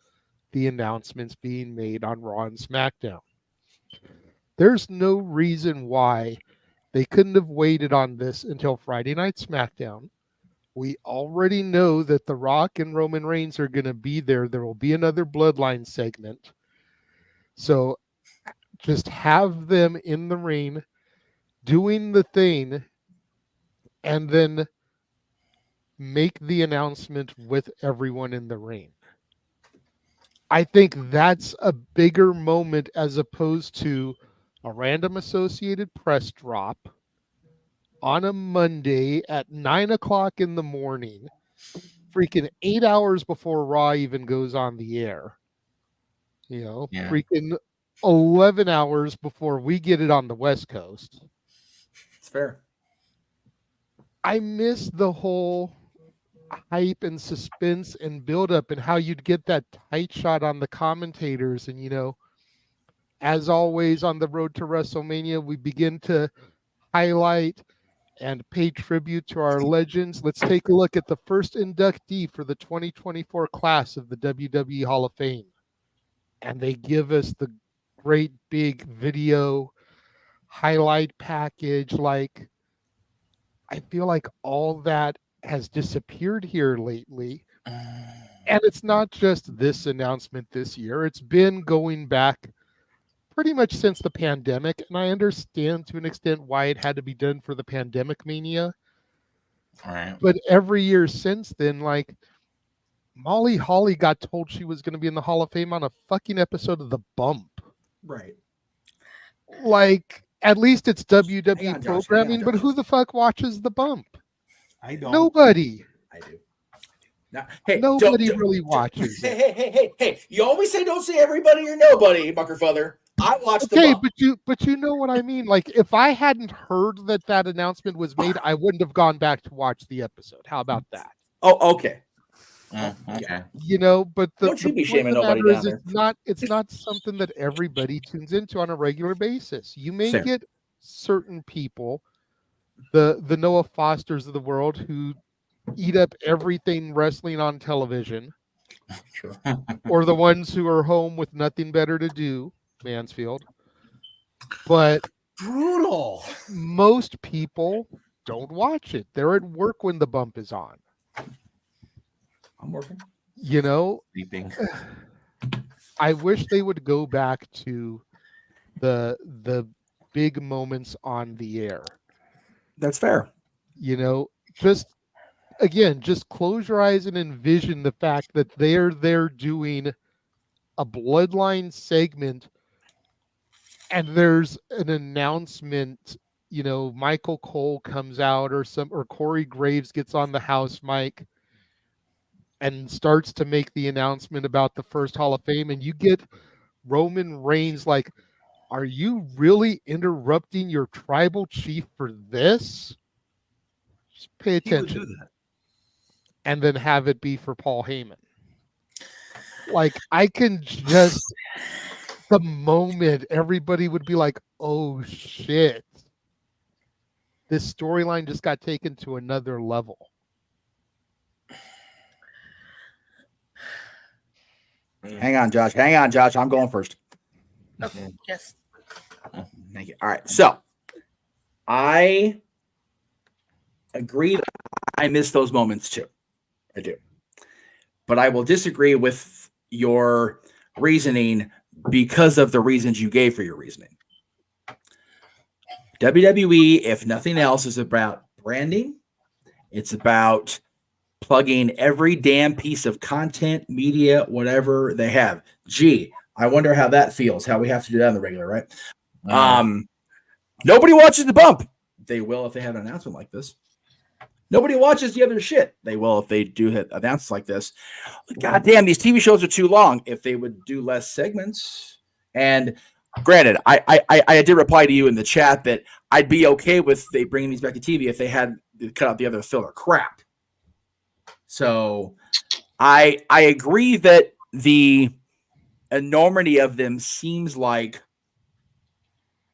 S3: the announcements being made on Raw and SmackDown. There's no reason why they couldn't have waited on this until Friday Night SmackDown. We already know that The Rock and Roman Reigns are going to be there. There will be another Bloodline segment. So just have them in the ring doing the thing and then make the announcement with everyone in the ring. I think that's a bigger moment as opposed to a random Associated Press drop on a Monday at 9 o'clock in the morning, freaking 8 hours before Raw even goes on the air. You know, freaking 11 hours before we get it on the West Coast.
S2: It's fair.
S3: I miss the whole hype and suspense and build up and how you'd get that tight shot on the commentators. And, you know, as always on the road to WrestleMania, we begin to highlight and pay tribute to our legends. Let's take a look at the first inductee for the 2024 class of the WWE Hall of Fame. And they give us the great big video highlight package. Like, I feel like all that has disappeared here lately. And it's not just this announcement this year. It's been going back pretty much since the pandemic. And I understand to an extent why it had to be done for the pandemic mania.
S5: Right.
S3: But every year since then, like, Molly Holly got told she was going to be in the Hall of Fame on a fucking episode of The Bump.
S2: Right.
S3: Like, at least it's WWE programming, but who the fuck watches The Bump?
S4: I don't.
S3: Nobody.
S2: I do. Now, hey,
S3: Nobody really watches it.
S2: Hey! You always say don't say everybody or nobody, Buckerfeather. I watched the Bump.
S3: but you know what I mean. Like, if I hadn't heard that announcement was made, I wouldn't have gone back to watch the episode. How about that?
S2: Oh, okay.
S5: Okay.
S3: You know, but
S2: don't you be shaming nobody down there.
S3: It's not something that everybody tunes into on a regular basis. You may get certain people, the Noah Fosters of the world, who eat up everything wrestling on television, or the ones who are home with nothing better to do, Mansfield. But
S4: brutal.
S3: Most people don't watch it. They're at work when the Bump is on.
S2: I'm working.
S3: You know,
S5: sleeping.
S3: I wish they would go back to the big moments on the air.
S2: That's fair.
S3: You know, just close your eyes and envision the fact that they're there doing a Bloodline segment and there's an announcement. You know, Michael Cole comes out or Corey Graves gets on the house mic and starts to make the announcement about the first Hall of Fame, and you get Roman Reigns like, are you really interrupting your tribal chief for this? Just pay attention.
S4: Do that.
S3: And then have it be for Paul Heyman. Like, I can just, the moment everybody would be like, oh shit, this storyline just got taken to another level.
S2: Hang on, Josh. I'm going first.
S6: Okay. Yes.
S2: Thank you. All right. So I agree. I miss those moments too. I do. But I will disagree with your reasoning because of the reasons you gave for your reasoning. WWE, if nothing else, is about branding. It's about plugging every damn piece of content, media, whatever they have. Gee, I wonder how that feels, how we have to do that on the regular, right? Nobody watches the Bump. They will if they have an announcement like this. Nobody watches the other shit. They will if they do hit announcements like this. God damn, these TV shows are too long. If they would do less segments. And granted, I did reply to you in the chat that I'd be okay with they bringing these back to TV if they had cut out the other filler crap. So I agree that the enormity of them seems like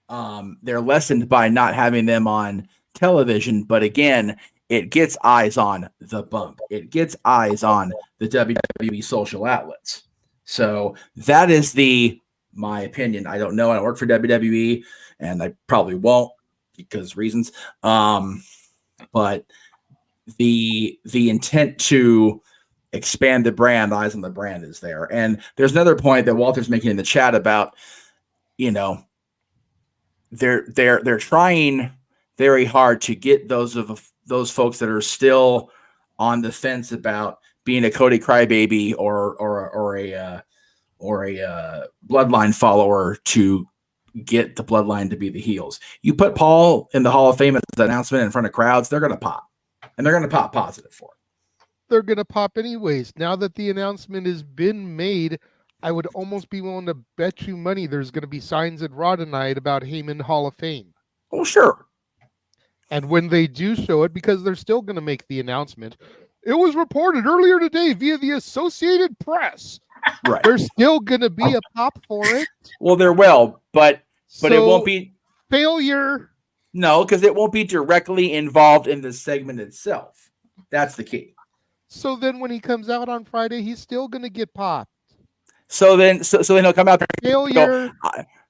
S2: they're lessened by not having them on television, but again, it gets eyes on the bump. It gets eyes on the WWE social outlets. So that is my opinion. I don't know. I don't work for WWE, and I probably won't because reasons. But the intent to expand the brand, eyes on the brand, is there. And there's another point that Walter's making in the chat about, they're trying very hard to get those folks that are still on the fence about being a Cody Crybaby or a Bloodline follower to get the Bloodline to be the heels. You put Paul in the Hall of Fame as an announcement in front of crowds, they're going to pop, and they're going to pop positive for it.
S3: They're going to pop anyways. Now that the announcement has been made, I would almost be willing to bet you money there's going to be signs at Raw tonight about Heyman Hall of Fame.
S2: Oh, sure.
S3: And when they do show it, because they're still going to make the announcement, it was reported earlier today via the Associated Press.
S2: Right.
S3: There's still going to be a pop for it.
S2: Well, there will, but it won't be
S3: failure.
S2: No, because it won't be directly involved in the segment itself. That's the key.
S3: So then when he comes out on Friday, he's still going to get popped.
S2: So then he'll come out there.
S3: Failure.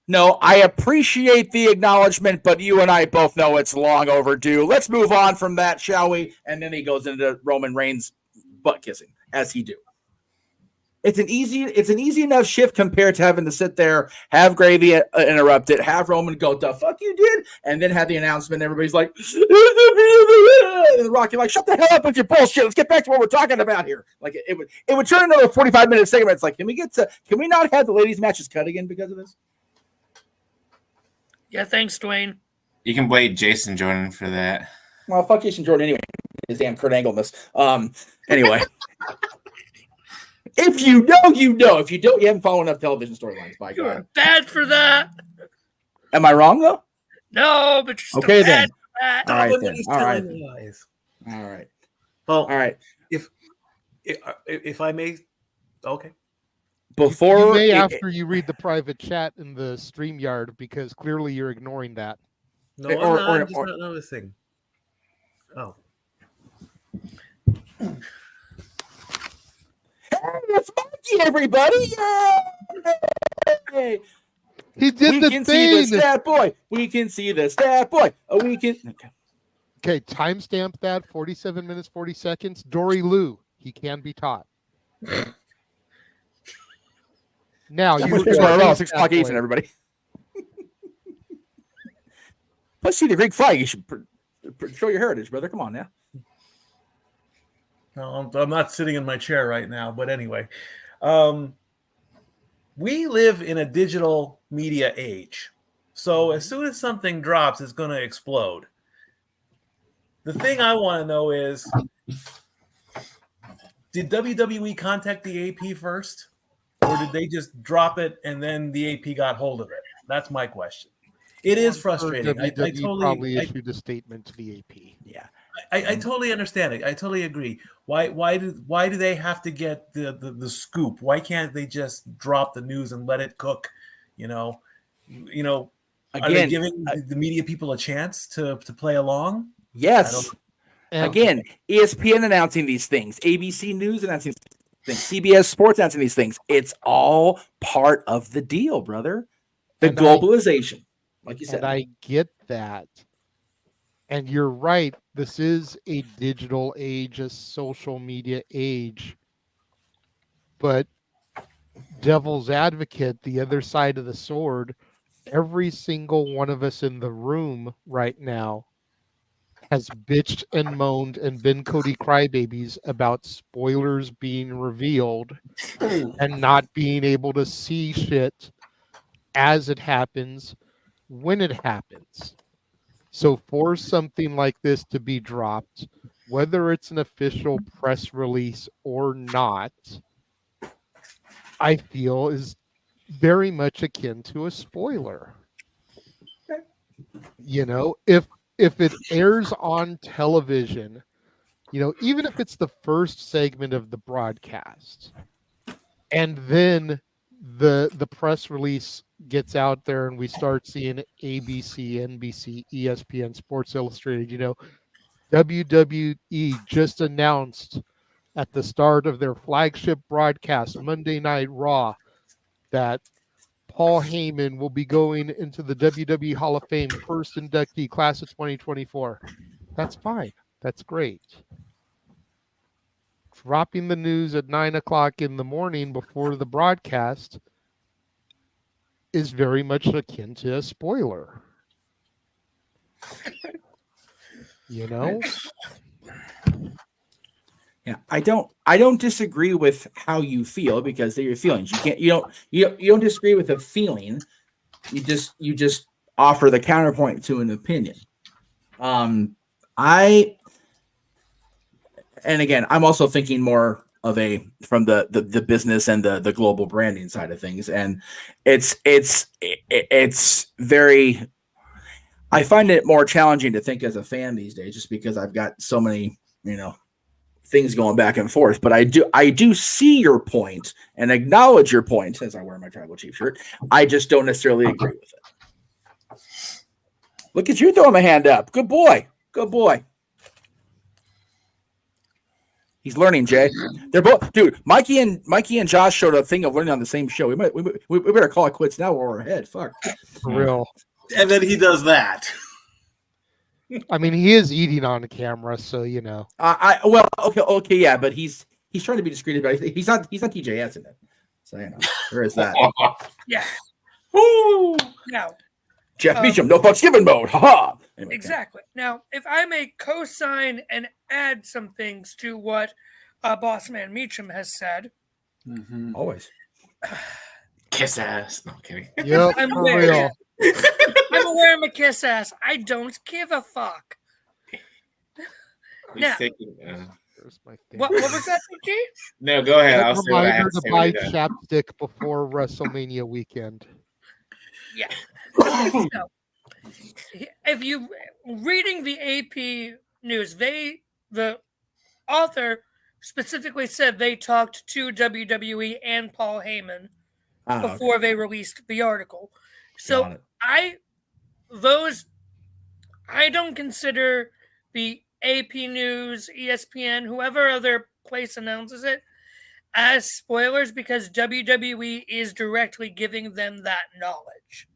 S2: No, I appreciate the acknowledgement, but you and I both know it's long overdue. Let's move on from that, shall we? And then he goes into Roman Reigns butt kissing, as he do. It's an easy enough shift compared to having to sit there, have Gravy interrupt it, have Roman go, "The fuck you did," and then have the announcement. Everybody's like, and Rocky like, "Shut the hell up with your bullshit. Let's get back to what we're talking about here." Like it would turn into a 45-minute segment. It's like, can we not have the ladies' matches cut again because of this?
S6: Yeah, thanks, Dwayne.
S5: You can blame Jason Jordan for that.
S2: Well, fuck Jason Jordan anyway. His damn Kurt Angle-ness. Anyway. If you know, you know. If you don't, you haven't followed enough television storylines. By God,
S6: You're bad for that.
S2: Am I wrong though?
S6: No, but you're
S2: okay
S6: bad
S2: then.
S6: for that.
S2: All right then. All right.
S4: All
S2: right.
S4: Well,
S2: all right.
S4: If I may, okay.
S2: Before
S3: you may after you read the private chat in the StreamYard, because clearly you're ignoring that.
S4: No, I'm just not noticing. Oh.
S2: Hey, it's Mikey, everybody! Yay!
S3: He did
S2: we
S3: the
S2: can
S3: thing.
S2: See the stat boy. We can see the stat boy. We can.
S3: Okay, timestamp that. 47 minutes 40 seconds. Dory Lou. He can be taught. Now you
S2: 6 o'clock Eastern, everybody. Let's see the Greek flag. You should show your heritage, brother. Come on now.
S4: No, I'm not sitting in my chair right now, but anyway, we live in a digital media age. So as soon as something drops, it's going to explode. The thing I want to know is, did WWE contact the AP first? Or did they just drop it and then the AP got hold of it? That's my question. It is frustrating.
S3: WWE probably issued a statement to the AP.
S2: Yeah.
S4: I totally understand it. I totally agree. Why do they have to get the scoop? Why can't they just drop the news and let it cook? Again, are they giving the media people a chance to play along?
S2: Yes. Again, ESPN announcing these things, ABC News announcing things, CBS Sports announcing these things. It's all part of the deal, brother. The globalization, like you said.
S3: And I get that. And you're right. This is a digital age, a social media age. But devil's advocate, the other side of the sword, every single one of us in the room right now has bitched and moaned and been Cody crybabies about spoilers being revealed and not being able to see shit as it happens when it happens. So for something like this to be dropped, whether it's an official press release or not, I feel is very much akin to a spoiler. You know, if it airs on television, you know, even if it's the first segment of the broadcast, and then the press release gets out there and we start seeing ABC, NBC, ESPN, Sports Illustrated, you know, WWE just announced at the start of their flagship broadcast, Monday Night Raw, that Paul Heyman will be going into the WWE Hall of Fame, first inductee, class of 2024. That's fine. That's great. Dropping the news at 9 o'clock in the morning before the broadcast is very much akin to a spoiler. You know?
S2: Yeah, I don't disagree with how you feel, because they're your feelings. You don't disagree with a feeling. You just offer the counterpoint to an opinion. And again, I'm also thinking more of from the business and the global branding side of things, and it's very. I find it more challenging to think as a fan these days, just because I've got so many, things going back and forth. But I do see your point and acknowledge your point as I wear my tribal chief shirt. I just don't necessarily agree with it. Look at you throwing my hand up. Good boy. Good boy. He's learning, Jay. They're both, dude. Mikey and Josh showed a thing of learning on the same show. We better call it quits now, or we're ahead. Fuck.
S3: For real.
S4: And then he does that.
S3: I mean, he is eating on the camera, so you know.
S2: Okay, yeah, but he's trying to be discreet about it. He's not DJS in it, so there is that.
S6: Yeah. Woo! Now,
S2: Jeff Meacham, no Thanksgiving mode. Haha. Anyway,
S6: exactly. Now, if I may co-sign and add some things to what Boss Man Meacham has said,
S2: always
S5: kiss ass. No, I'm kidding.
S3: Yep,
S6: I'm
S3: for
S6: aware.
S3: real.
S6: I'm aware I'm a kiss ass. I don't give a fuck. Now, what was that, G?
S5: No, go ahead.
S3: A
S5: I'll say what I have
S3: reminder
S5: to
S3: to
S5: say.
S3: buy chapstick before WrestleMania weekend.
S6: Yeah. So, if you reading the AP news, the author specifically said they talked to WWE and Paul Heyman before they released the article. So I don't consider the AP News, ESPN, whoever other place announces it, as spoilers, because WWE is directly giving them that knowledge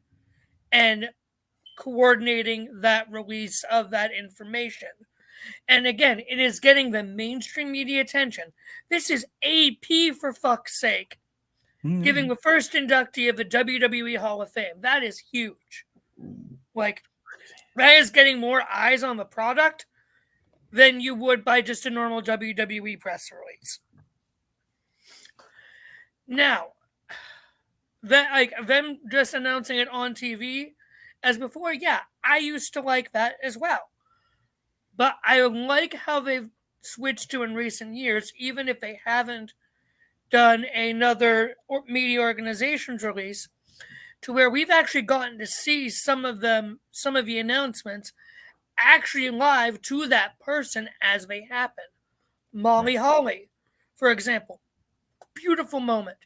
S6: and coordinating that release of that information. And again, it is getting the mainstream media attention. This is AP, for fuck's sake. Giving the first inductee of the WWE Hall of Fame. That is huge. Like, that is getting more eyes on the product than you would by just a normal WWE press release. Now, them just announcing it on TV as before, yeah, I used to like that as well. But I like how they've switched to in recent years, even if they haven't done another media organizations release, to where we've actually gotten to see some of the announcements actually live to that person as they happen. Molly Holly, for example, beautiful moment.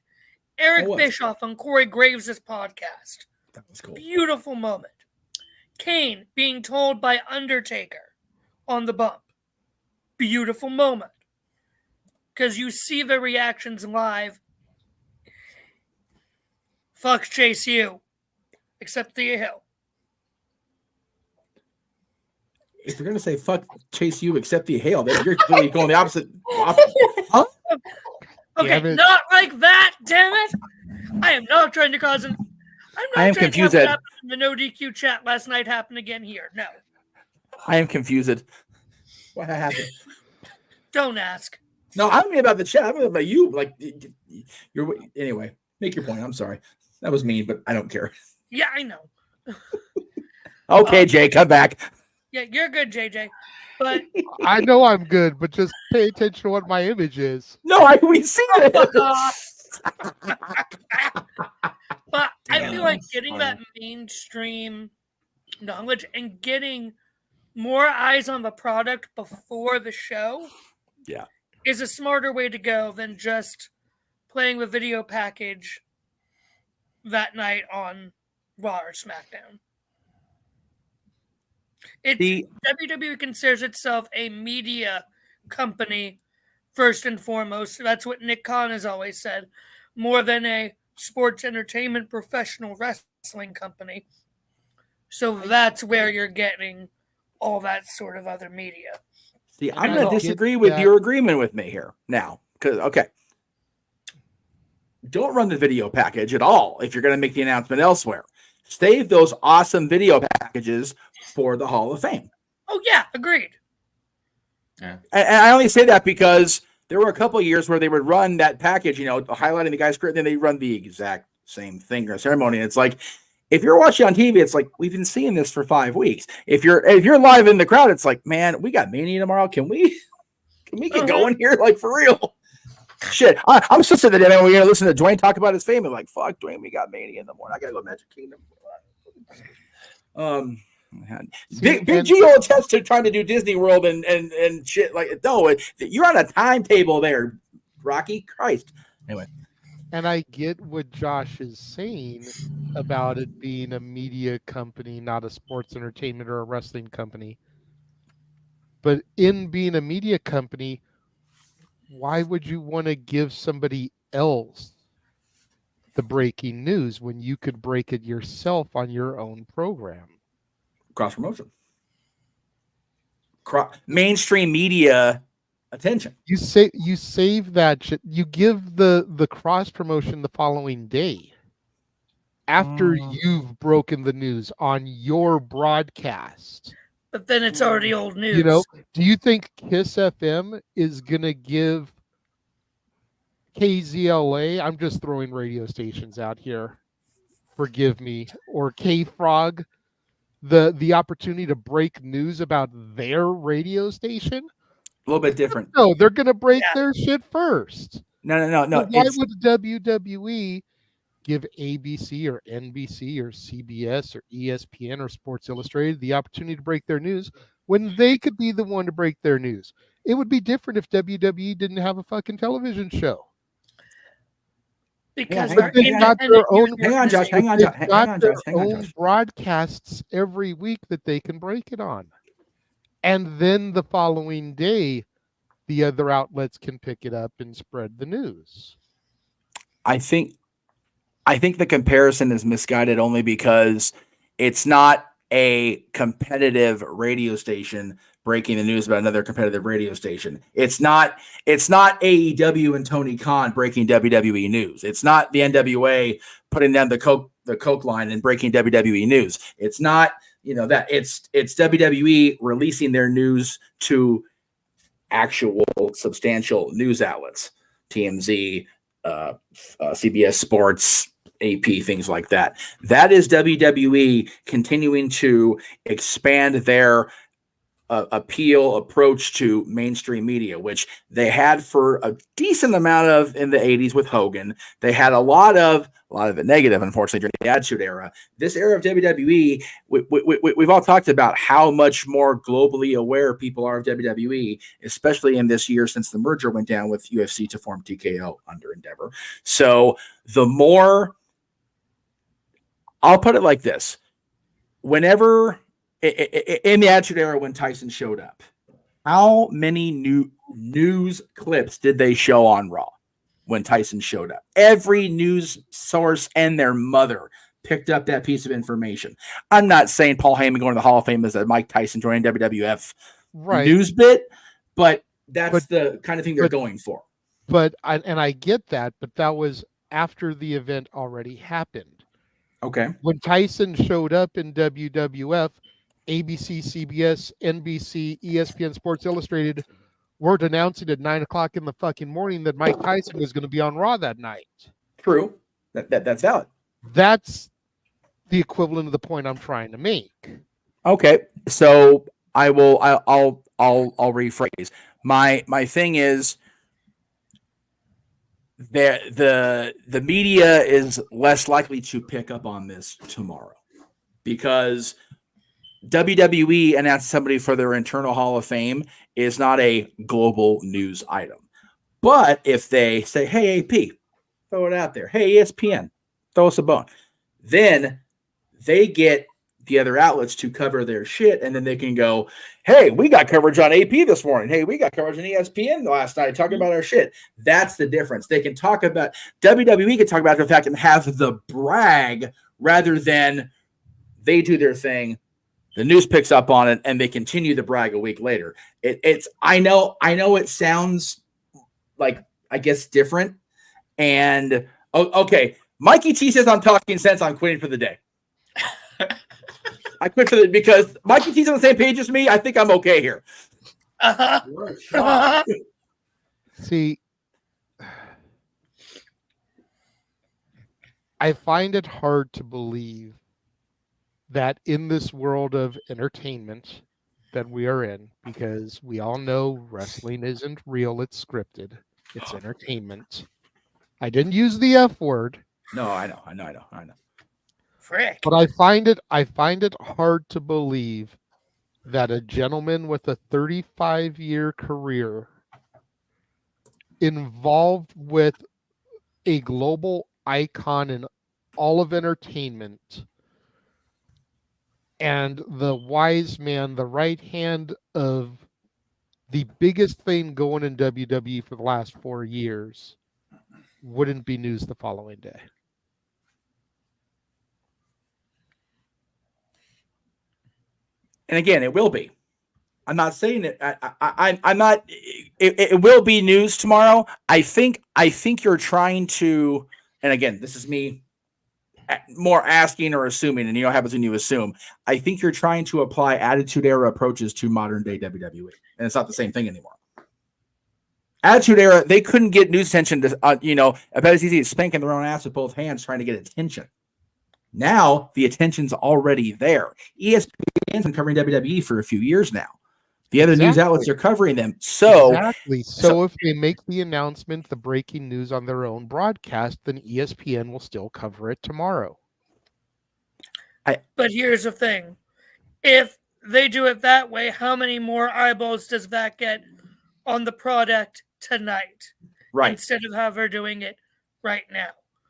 S6: Eric Bischoff on Corey Graves' podcast.
S2: That was cool.
S6: Beautiful moment. Kane being told by Undertaker on the bump. Beautiful moment. Because you see the reactions live. Fuck Chase U. Except Thea Hill.
S2: If you're going to say fuck Chase U except the hail, then you're clearly going the opposite. Huh?
S6: Okay, not like that, damn it. I am not trying to cause
S2: I am confused.
S6: The no DQ chat last night happened again here. No.
S2: I am confused. What happened?
S6: Don't ask.
S2: No, I'm about the chat. I'm about you. Like, you're anyway. Make your point. I'm sorry. That was mean, but I don't care.
S6: Yeah, I know.
S2: Okay, Jay, come back.
S6: Yeah, you're good, JJ. But
S3: I know I'm good, but just pay attention to what my image is.
S2: No, we see it.
S6: I feel like getting that mainstream knowledge and getting more eyes on the product before the show is a smarter way to go than just playing the video package that night on Raw or SmackDown. WWE considers itself a media company first and foremost. That's what Nick Khan has always said, more than a sports entertainment professional wrestling company. So that's where you're getting all that sort of other media.
S2: See, I'm going to disagree with your agreement with me here now. Because, don't run the video package at all if you're going to make the announcement elsewhere. Save those awesome video packages for the Hall of Fame.
S6: Oh, yeah, agreed.
S2: Yeah. And I only say that because there were a couple of years where they would run that package, highlighting the guy's career, and then they run the exact same thing or ceremony. And it's like, if you're watching on TV, it's like, we've been seeing this for 5 weeks. If you're live in the crowd, it's like, man, we got Mania tomorrow. Can we get going here? Like, for real. Shit. I'm still sitting there, we're going to listen to Dwayne talk about his fame. I'm like, fuck, Dwayne, we got Mania in the morning. I got to go Magic Kingdom. Big Geo attests to trying to do Disney World and shit. Like, no, you're on a timetable there, Rocky. Christ. Anyway.
S3: And I get what Josh is saying about it being a media company, not a sports entertainment or a wrestling company. But in being a media company, why would you want to give somebody else the breaking news when you could break it yourself on your own program?
S2: Cross promotion. Mainstream media attention.
S3: You save that shit. You give the cross promotion the following day after you've broken the news on your broadcast.
S6: But then it's already old news.
S3: Do you think Kiss FM is gonna give KZLA? I'm just throwing radio stations out here. Forgive me, or K-Frog, the opportunity to break news about their radio station?
S2: A little bit different.
S3: No, they're going to break their shit first.
S2: No.
S3: So why would WWE give ABC or NBC or CBS or ESPN or Sports Illustrated the opportunity to break their news when they could be the one to break their news? It would be different if WWE didn't have a fucking television show.
S6: Because
S3: they've got their own.
S2: Hang on, Josh. Hang on, Josh.
S3: Broadcasts every week that they can break it on. And then the following day, the other outlets can pick it up and spread the news.
S2: I think the comparison is misguided only because it's not a competitive radio station breaking the news about another competitive radio station. It's not AEW and Tony Khan breaking WWE news. It's not the NWA putting down the Coke line and breaking WWE news. It's not that it's WWE releasing their news to actual substantial news outlets, TMZ, CBS Sports, AP, things like that. That is WWE continuing to expand their approach to mainstream media, which they had for a decent amount of in the 80s with Hogan. They had a lot of it negative, unfortunately, during the Attitude Era. This era of WWE, we've all talked about how much more globally aware people are of WWE, especially in this year since the merger went down with UFC to form TKO under Endeavor. So the more, I'll put it like this, whenever in the Attitude Era when Tyson showed up, how many news clips did they show on Raw when Tyson showed up? Every news source and their mother picked up that piece of information. I'm not saying Paul Heyman going to the Hall of Fame is a Mike Tyson joining WWF news bit, but that's the kind of thing they're going for.
S3: But I get that, but that was after the event already happened.
S2: Okay.
S3: When Tyson showed up in WWF, ABC, CBS, NBC, ESPN, Sports Illustrated weren't announcing at 9:00 in the fucking morning that Mike Tyson was going to be on Raw that night.
S2: True. That's valid.
S3: That's the equivalent of the point I'm trying to make.
S2: Okay. So I'll rephrase. My thing is, the media is less likely to pick up on this tomorrow because WWE announced somebody for their internal Hall of Fame is not a global news item. But if they say, hey, AP, throw it out there. Hey, ESPN, throw us a bone. Then they get the other outlets to cover their shit, and then they can go, hey, we got coverage on AP this morning. Hey, we got coverage on ESPN last night talking about our shit. That's the difference. They can talk about WWE can talk about the fact and have the brag rather than they do their thing. The news picks up on it, and they continue the brag a week later. I know it sounds like, I guess, different. And okay, Mikey T says I'm talking sense. I'm quitting for the day. I quit because Mikey T's on the same page as me. I think I'm okay here.
S3: See, I find it hard to believe that in this world of entertainment that we are in, because we all know wrestling isn't real, it's scripted, it's entertainment. I didn't use the F word.
S2: No, I know.
S6: Frick.
S3: But I find it hard to believe that a gentleman with a 35-year career involved with a global icon in all of entertainment and the wise man, the right hand of the biggest thing going in WWE for the last 4 years, wouldn't be news the following day.
S2: And again, it will be. I'm not saying it. I'm not. It will be news tomorrow. I think you're trying to. And again, this is me more asking or assuming, and you know what happens when you assume. I think you're trying to apply Attitude Era approaches to modern day WWE, and it's not the same thing anymore. Attitude Era, they couldn't get news attention to, about as easy as spanking their own ass with both hands trying to get attention. Now the attention's already there. ESPN's been covering WWE for a few years now. The other news outlets are covering them. So
S3: if they make the announcement, the breaking news on their own broadcast, then ESPN will still cover it tomorrow.
S6: But here's the thing. If they do it that way, how many more eyeballs does that get on the product tonight?
S2: Right.
S6: Instead of how they're doing it right now.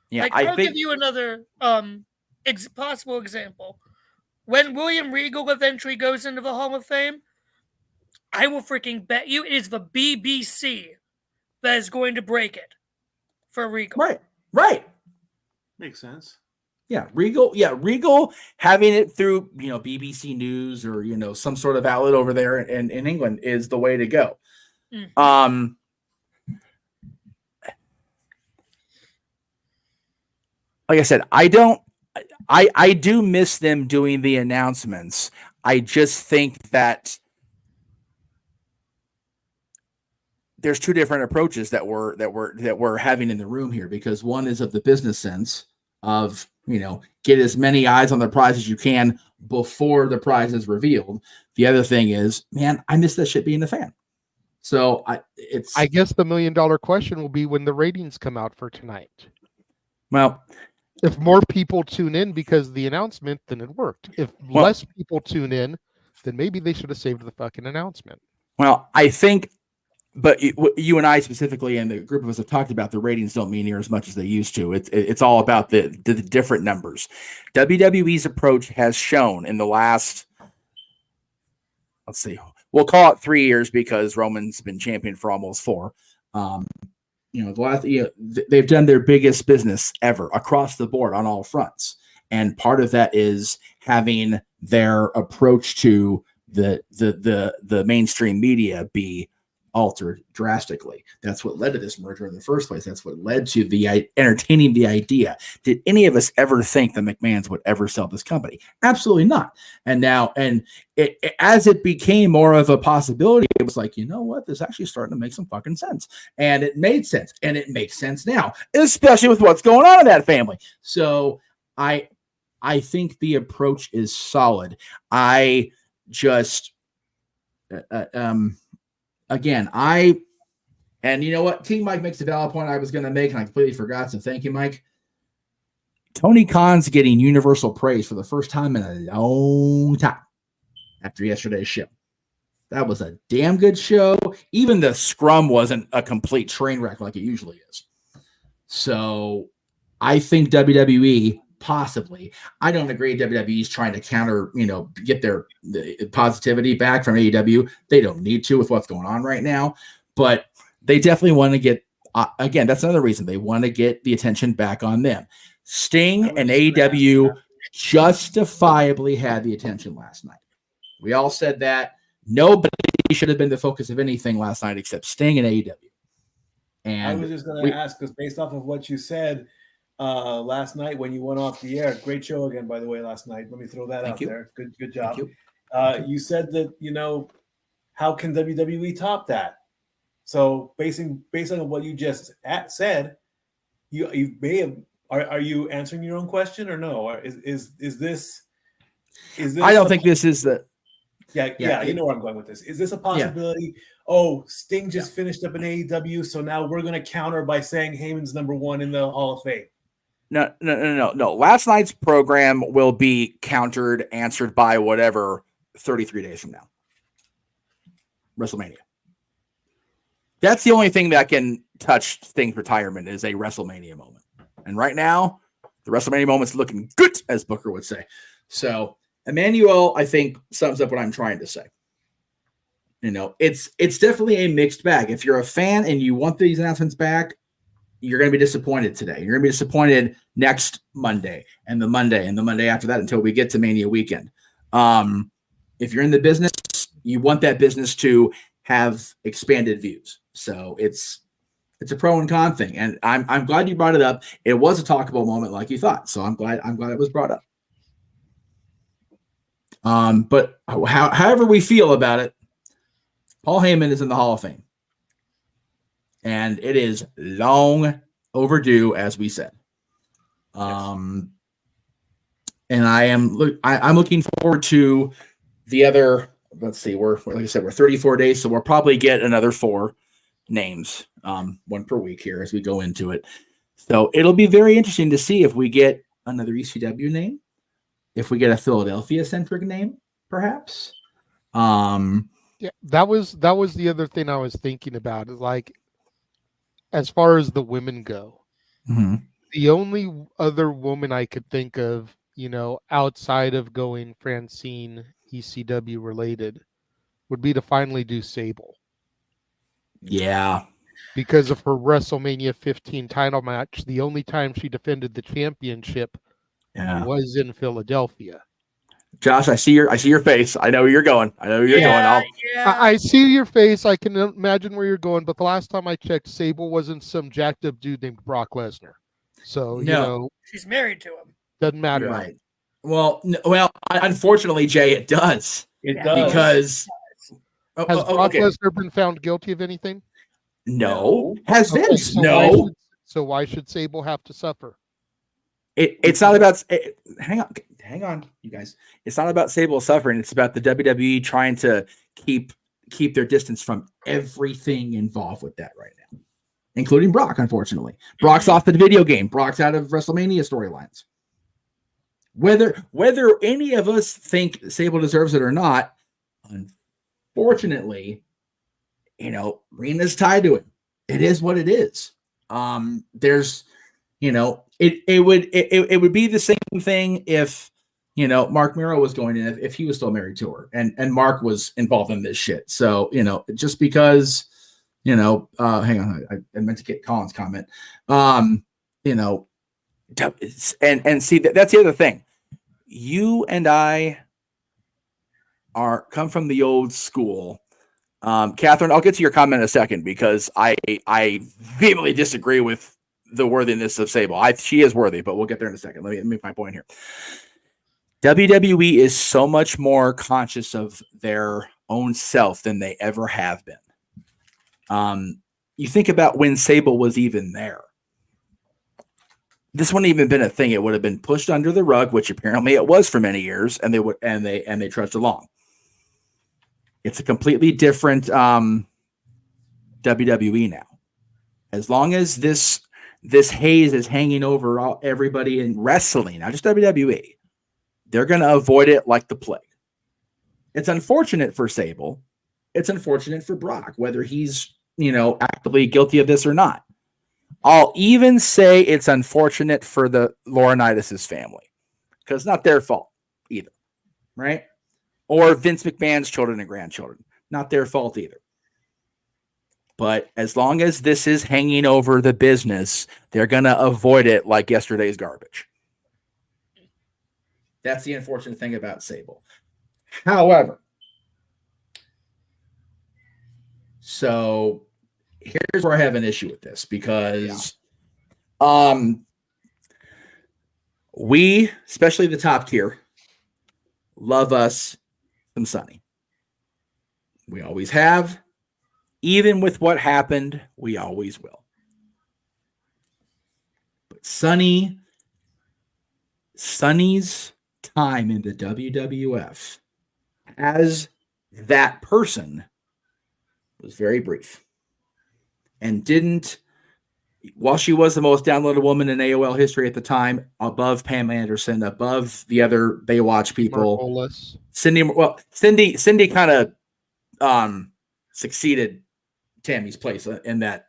S2: Yeah,
S6: I'll give you another possible example. When William Regal eventually goes into the Hall of Fame, I will freaking bet you it is the BBC that is going to break it for Regal.
S2: Right.
S4: Makes sense.
S2: Yeah, Regal having it through, BBC News or, some sort of outlet over there in England is the way to go. Mm-hmm. Like I said, I do miss them doing the announcements. I just think that there's two different approaches that we're having in the room here, because one is of the business sense of, get as many eyes on the prize as you can before the prize is revealed. The other thing is, man, I miss that shit being a fan. So I
S3: guess the $1 million question will be when the ratings come out for tonight.
S2: Well,
S3: if more people tune in because of the announcement, then it worked. If less people tune in, then maybe they should have saved the fucking announcement.
S2: Well, I think, but you and I specifically, and the group of us have talked about, the ratings don't mean near as much as they used to. It's all about the different numbers. WWE's approach has shown in the last, let's see, we'll call it 3 years because Roman's been champion for almost 4. The last they've done their biggest business ever across the board on all fronts, and part of that is having their approach to the mainstream media be altered drastically. That's what led to this merger in the first place. That's what led to the entertaining the idea. Did any of us ever think the McMahons would ever sell this company? Absolutely not. And now, as it became more of a possibility, it was like, you know what? This is actually starting to make some fucking sense. And it made sense. And it makes sense now, especially with what's going on in that family. So I think the approach is solid. I just, again, I And you know what? King Mike makes a valid point I was going to make, and I completely forgot. So thank you, Mike. Tony Khan's getting universal praise for the first time in a long time after yesterday's show. That was a damn good show. Even the scrum wasn't a complete train wreck like it usually is. So I think WWE possibly. I don't agree WWE's trying to counter, get their positivity back from AEW. They don't need to with what's going on right now. But they definitely want to get, again, that's another reason they want to get the attention back on them. Sting and AEW justifiably had the attention last night. We all said that. Nobody should have been the focus of anything last night except Sting and AEW. And
S4: I was just going to ask, because based off of what you said last night when you went off the air, great show again, by the way, last night. Let me throw that out there. Good job. You said that, how can WWE top that? So based on what you just said, you may have. Are you answering your own question or no? Or is this?
S2: I don't think this is the.
S4: Yeah, you know where I'm going with this. Is this a possibility? Yeah. Oh, Sting just finished up in AEW, so now we're going to counter by saying Heyman's number 1 in the Hall of Fame.
S2: No. Last night's program will be answered by whatever 33 days from now. WrestleMania. That's the only thing that can touch Sting's retirement is a WrestleMania moment. And right now, the WrestleMania moment's looking good, as Booker would say. So Emmanuel, I think, sums up what I'm trying to say. It's definitely a mixed bag. If you're a fan and you want these announcements back, you're going to be disappointed today. You're going to be disappointed next Monday and the Monday after that until we get to Mania weekend. If you're in the business, you want that business to have expanded views. So it's a pro and con thing. And I'm glad you brought it up. It was a talkable moment like you thought. So I'm glad it was brought up. But however we feel about it, Paul Heyman is in the Hall of Fame. And it is long overdue, as we said. And I'm looking forward to the other, let's see, we're 34 days, so we'll probably get another 4 names, 1 per week here as we go into it. So it'll be very interesting to see if we get another ECW name, if we get a Philadelphia-centric name, perhaps.
S3: Yeah, that was the other thing I was thinking about. Is like, as far as the women go, the only other woman I could think of, outside of going Francine ECW related, would be to finally do Sable.
S2: Yeah.
S3: Because of her WrestleMania 15 title match, the only time she defended the championship was in Philadelphia.
S2: Josh, I see your face. I know where you're going.
S3: I see your face. I can imagine where you're going. But the last time I checked, Sable wasn't some jacked up dude named Brock Lesnar. So
S6: she's married to him.
S3: Doesn't matter.
S2: Right. Well, unfortunately, Jay, it does.
S4: It does.
S2: Because
S3: has Brock Lesnar been found guilty of anything?
S2: No. Has Vince? No.
S3: So why should Sable have to suffer?
S2: It's not about. Hang on, you guys. It's not about Sable suffering. It's about the WWE trying to keep their distance from everything involved with that right now, including Brock. Unfortunately, Brock's off the video game. Brock's out of WrestleMania storylines. Whether any of us think Sable deserves it or not, unfortunately, Rena's tied to it. It is what it is. There's, it would be the same thing if, Mark Miro was going in, if he was still married to her and Mark was involved in this shit. So, just because, hang on, I meant to get Colin's comment. And see, that's the other thing. You and I come from the old school. Catherine, I'll get to your comment in a second because I vehemently disagree with the worthiness of Sable. She is worthy, but we'll get there in a second. Let me make my point here. WWE is so much more conscious of their own self than they ever have been. You think about when Sable was even there. This wouldn't even been a thing. It would have been pushed under the rug, which apparently it was for many years, and they trudged along. It's a completely different WWE now. as long as this haze is hanging over everybody in wrestling, not just WWE, they're going to avoid it like the plague. It's unfortunate for Sable. It's unfortunate for Brock, whether he's, actively guilty of this or not. I'll even say it's unfortunate for the Laurinaitis' family because it's not their fault either, right? Or Vince McMahon's children and grandchildren, not their fault either. But as long as this is hanging over the business, they're going to avoid it like yesterday's garbage. That's the unfortunate thing about Sable. However, so here's where I have an issue with this because we, especially the top tier, love us some Sunny. We always have. Even with what happened, we always will. But Sunny's time in the WWF as that person was very brief. And while she was the most downloaded woman in AOL history at the time, above Pam Anderson, above the other Baywatch people,
S3: Marvelous.
S2: Cindy kind of succeeded Tammy's place in that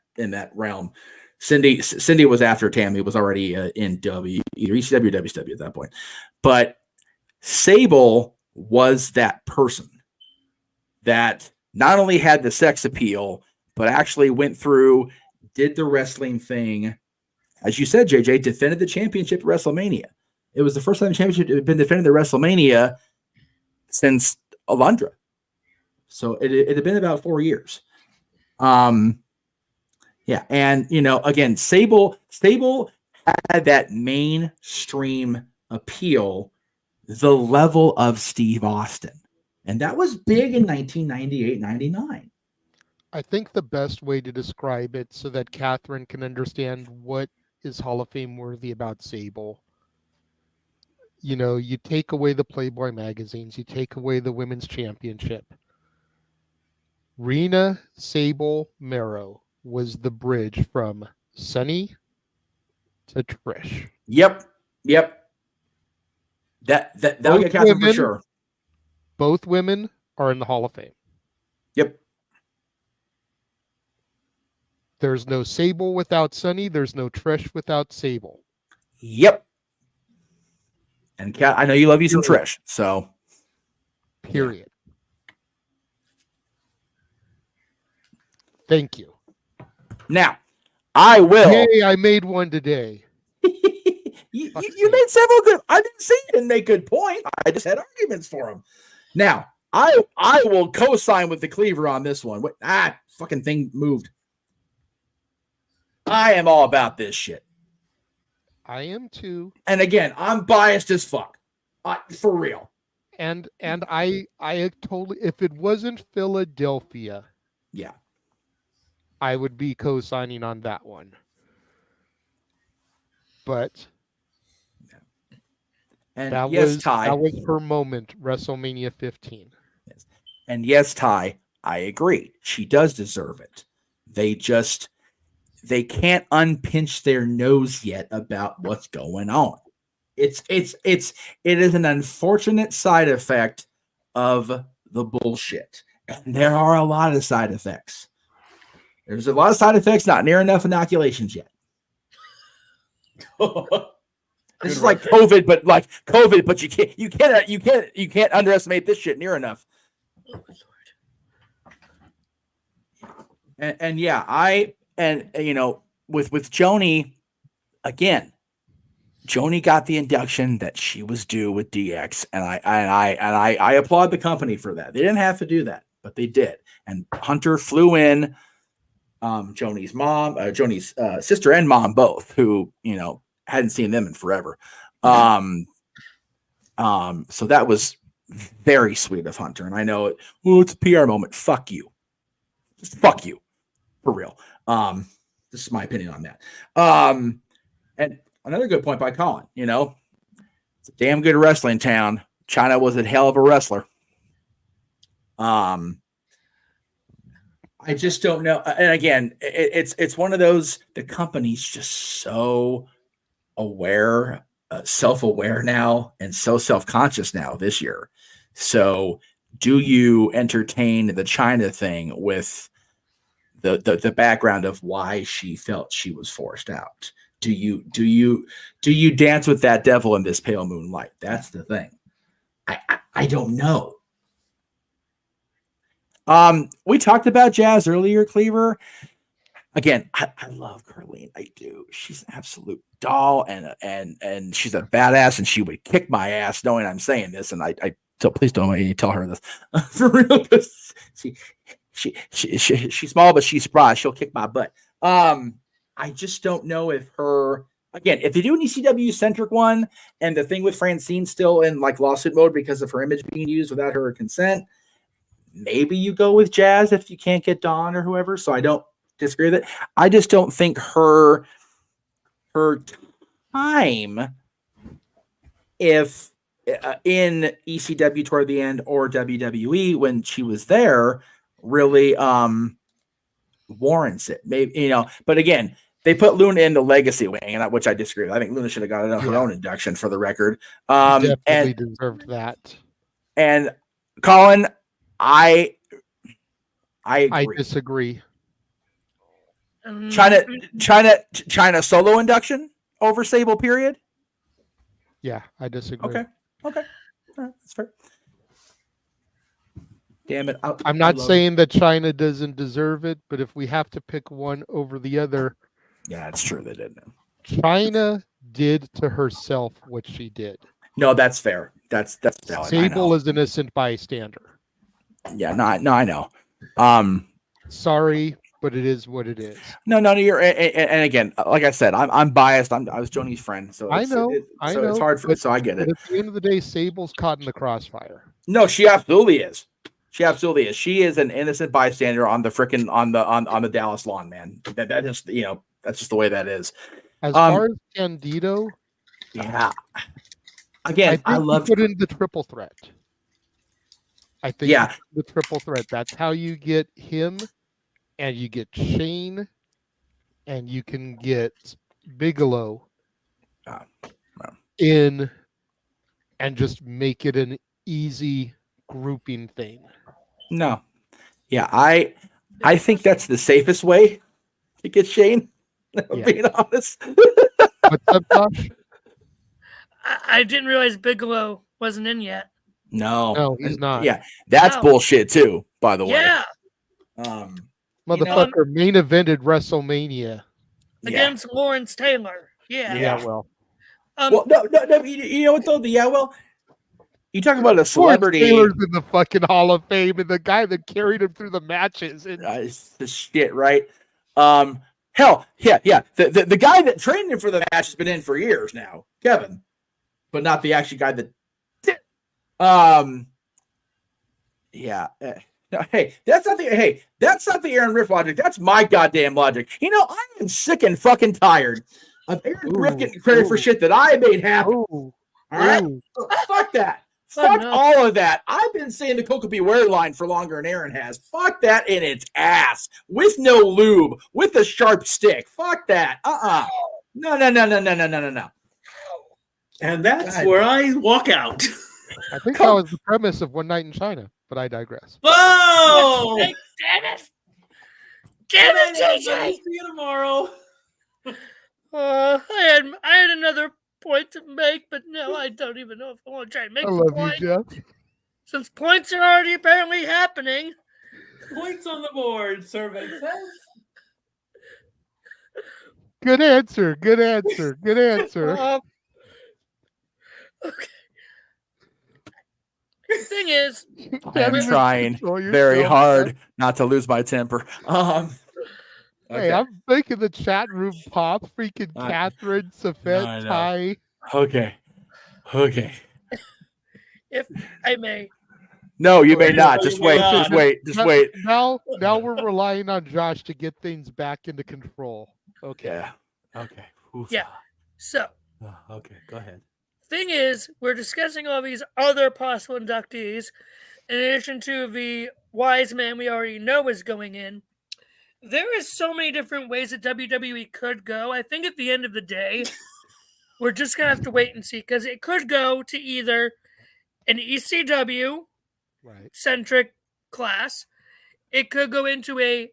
S2: realm. Cindy was after Tammy, was already in either ECW or WCW at that point. But Sable was that person that not only had the sex appeal, but actually went through, did the wrestling thing. As you said, JJ, defended the championship at WrestleMania. It was the first time the championship had been defended at WrestleMania since Alundra. So it had been about 4 years. Yeah. And, again, Sable had that mainstream appeal, the level of Steve Austin. And that was big in 1998, 99.
S3: I think the best way to describe it so that Catherine can understand what is Hall of Fame worthy about Sable. You take away the Playboy magazines, you take away the women's championship. Rena Sable Mero was the bridge from Sunny to Trish.
S2: Yep. That'll get Catherine for sure.
S3: Both women are in the Hall of Fame.
S2: Yep.
S3: There's no Sable without Sunny. There's no Trish without Sable.
S2: Yep. And Kat, I know you love you some Trish, so.
S3: Period. Thank you.
S2: Now, I will.
S3: Hey, I made one today.
S2: you made several good. I didn't say you didn't make good points. I just had arguments for them. Now, I will co-sign with the Cleaver on this one. Fucking thing moved. I am all about this shit.
S3: I am too.
S2: And again, I'm biased as fuck. For real.
S3: And I totally, if it wasn't Philadelphia,
S2: yeah,
S3: I would be co-signing on that one. But
S2: and
S3: that
S2: yes,
S3: was
S2: Ty,
S3: that was her moment, WrestleMania 15.
S2: Yes. And yes, Ty, I agree. She does deserve it. They can't unpinch their nose yet about what's going on. It is an unfortunate side effect of the bullshit. And there are a lot of side effects. There's a lot of side effects, not near enough inoculations yet. This is like COVID, but you can't underestimate this shit near enough. And with Joni, again, Joni got the induction that she was due with DX, and I applaud the company for that. They didn't have to do that, but they did. And Hunter flew in, Joni's mom, Joni's sister and mom both, who hadn't seen them in forever. So that was very sweet of Hunter, and I know it's a PR moment. Fuck you, just fuck you, for real. This is my opinion on that. And another good point by Colin. It's a damn good wrestling town. China was a hell of a wrestler. I just don't know. And again, it's one of those. The company's just so aware, self-aware now, and so self-conscious now this year. So, do you entertain the China thing with the background of why she felt she was forced out? Do you dance with that devil in this pale moonlight? That's the thing. I don't know. We talked about Jazz earlier, Cleaver. Again, I love Carlene. I do. She's an absolute doll, and she's a badass, and she would kick my ass knowing I'm saying this. And so please don't make me tell her this for real. She's small, but she's spry. She'll kick my butt. I just don't know if her. Again, if they do an ECW centric one, and the thing with Francine still in like lawsuit mode because of her image being used without her consent, maybe you go with Jazz if you can't get Dawn or whoever. So I don't disagree with it. I just don't think her time, if in ECW toward the end or WWE when she was there, really warrants it. Maybe, but again, they put Luna in the legacy wing, which I disagree with. I think Luna should have got her own induction for the record.
S3: Definitely deserved that.
S2: And Colin, I agree.
S3: I disagree.
S2: China solo induction over Sable period.
S3: Yeah, I disagree.
S2: Okay. All right, that's fair. Damn it!
S3: I'm not saying that China doesn't deserve it, but if we have to pick one over the other,
S2: yeah, it's true they didn't.
S3: China did to herself what she did.
S2: No, that's fair. That's valid.
S3: Sable is innocent bystander.
S2: Yeah, no, I know.
S3: Sorry, but it is what it is.
S2: No, you're and again, like I said, I'm biased. I was Joni's friend, so
S3: I know.
S2: It's hard for. So I get it.
S3: But at the end of the day, Sable's caught in the crossfire.
S2: No, she absolutely is. She is an innocent bystander on the frickin' on the Dallas lawn, man. That just that's just the way that is.
S3: As far as Candido,
S2: yeah. Again, I love
S3: put in the triple threat. I think the triple threat. That's how you get him, and you get Shane, and you can get Bigelow in, and just make it an easy grouping thing.
S2: No, yeah, I think that's the safest way to get Shane. Being honest.
S3: What's up, Josh?
S6: I didn't realize Bigelow wasn't in yet.
S2: No,
S3: he's not.
S2: Yeah, that's bullshit too. By the way,
S6: yeah.
S3: Motherfucker main evented WrestleMania
S6: against Lawrence Taylor. Yeah.
S3: Well.
S2: No. You know what though? You talk about a celebrity.
S3: Taylor's in the fucking Hall of Fame, and the guy that carried him through the matches.
S2: It's the shit, right? Hell, yeah. The guy that trained him for the match has been in for years now, Kevin, but not the actual guy that did. Yeah. Hey, that's not the Aaron Riff logic. That's my goddamn logic. I am sick and fucking tired of Aaron Riff getting credit for shit that I made happen. All right, fuck that. Fuck all of that. I've been saying the Coca Beware line for longer than Aaron has. Fuck that in its ass. With no lube. With a sharp stick. Fuck that. No.
S4: And that's where I walk out.
S3: I think that was the premise of One Night in China, but I digress.
S4: Whoa!
S6: Damn it, JJ!
S4: See you tomorrow.
S6: I had another point to make, but no, I don't even know if I want to try and make the point.
S3: You, Jeff.
S6: Since points are already apparently happening.
S4: Points on the board, survey says.
S3: Good answer.
S6: Okay. The thing is,
S2: I'm trying very hard not to lose my temper.
S3: Hey, I'm making the chat room pop. Freaking Catherine, Safet, Ty.
S2: Okay.
S6: If I may.
S2: No, you may not. Just wait.
S3: Now we're relying on Josh to get things back into control. Okay.
S2: Yeah. Okay. Oof.
S6: Yeah. So.
S2: Okay. Go ahead.
S6: Thing is, we're discussing all these other possible inductees, in addition to the wise man we already know is going in, there is so many different ways that WWE could go. I think at the end of the day, we're just going to have to wait and see, because it could go to either an ECW centric class, it could go into a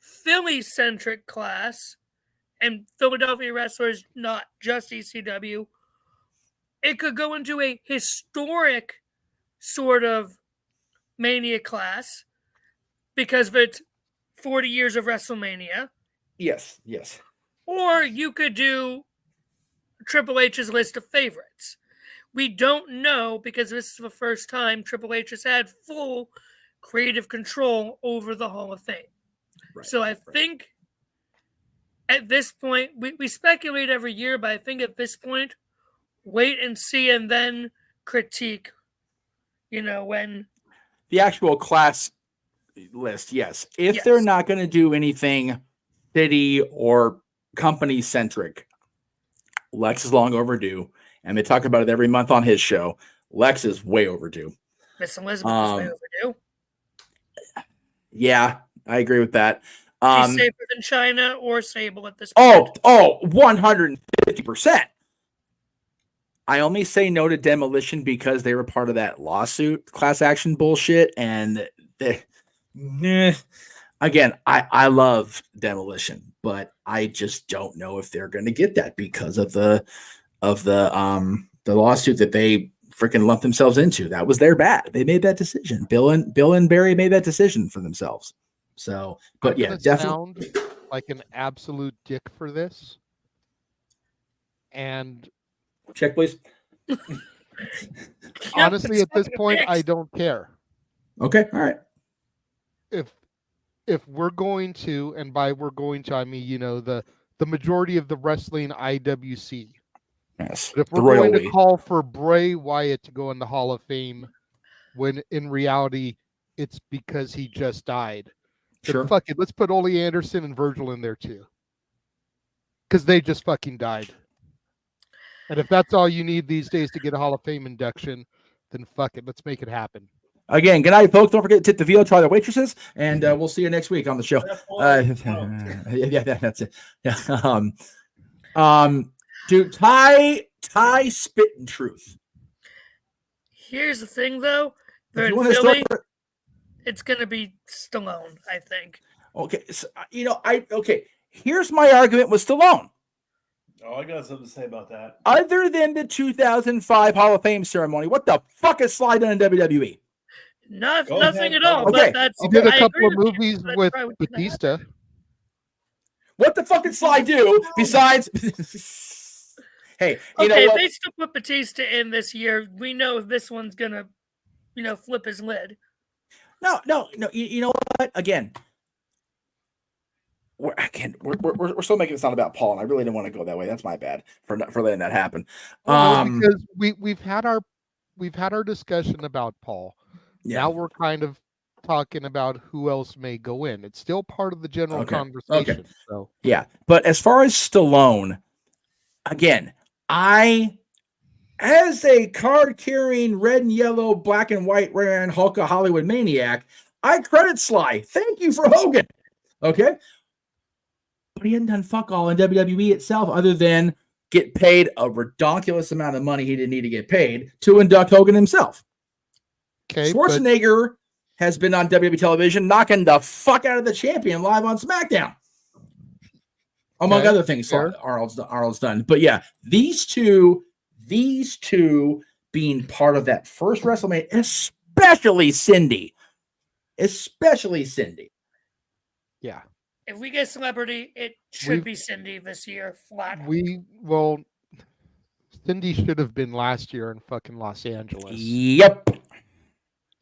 S6: Philly centric class, and Philadelphia wrestlers, not just ECW. It could go into a historic sort of Mania class because of its 40 years of WrestleMania.
S2: Yes, yes.
S6: Or you could do Triple H's list of favorites. We don't know, because this is the first time Triple H has had full creative control over the Hall of Fame. Right, so I think at this point, we speculate every year, but I think at this point, wait and see and then critique, when...
S2: The actual class list, yes. If they're not going to do anything city or company centric, Lex is long overdue, and they talk about it every month on his show. Lex is way overdue.
S6: Miss Elizabeth is way overdue.
S2: Yeah, I agree with that.
S6: She's safer than China or Sable at this point.
S2: 150%. I only say no to Demolition because they were part of that lawsuit, class action bullshit, and again, I love Demolition, but I just don't know if they're going to get that because of the lawsuit that they freaking lumped themselves into. That was their bad. They made that decision. Bill and Barry made that decision for themselves. So, but yeah, definitely
S3: sound like an absolute dick for this. And
S2: check, please.
S3: Honestly, at this point, I don't care.
S2: Okay, all right.
S3: If we're going to, and by we're going to, I mean, the majority of the wrestling IWC.
S2: Yes.
S3: But if we're going to call for Bray Wyatt to go in the Hall of Fame, when in reality it's because he just died. Sure. Fuck it, let's put Ole Anderson and Virgil in there too, because they just fucking died. And if that's all you need these days to get a Hall of Fame induction, then fuck it, let's make it happen.
S2: Again, good night, folks. Don't forget to tip the veal, try the waitresses, and we'll see you next week on the show. Yeah, that's it. Yeah. Dude, Ty spitting truth.
S6: Here's the thing, though. They're in Philly. It's gonna be Stallone, I think.
S2: Okay, so, here's my argument with Stallone.
S4: Oh, I got something to say about that.
S2: Other than the 2005 Hall of Fame ceremony, what the fuck is Sly done in WWE?
S6: Nothing at all.
S2: Okay.
S6: But that's,
S3: he did a couple of movies with Batista.
S2: What the fuck did Sly do besides? Hey,
S6: if they still put Batista in this year, we know this one's gonna, flip his lid.
S2: No. You know what? Again, we're still making it sound about Paul, and I really didn't want to go that way. That's my bad for letting that happen.
S3: Because we've had our discussion about Paul. Yeah. Now we're kind of talking about who else may go in. It's still part of the general conversation.
S2: Okay. So yeah, but as far as Stallone, again, as a card-carrying red and yellow, black and white wearing Hulk of Hollywood maniac, I credit Sly. Thank you for Hogan. Okay? But he hadn't done fuck all in WWE itself other than get paid a redonkulous amount of money he didn't need to get paid to induct Hogan himself. Okay, Schwarzenegger has been on WWE television knocking the fuck out of the champion live on SmackDown. Among other things, Arnold's done. But yeah, these two being part of that first WrestleMania, especially Cindy.
S3: Yeah.
S6: If we get celebrity, it should be Cindy this year, flat.
S3: Cindy should have been last year in fucking Los Angeles.
S2: Yep.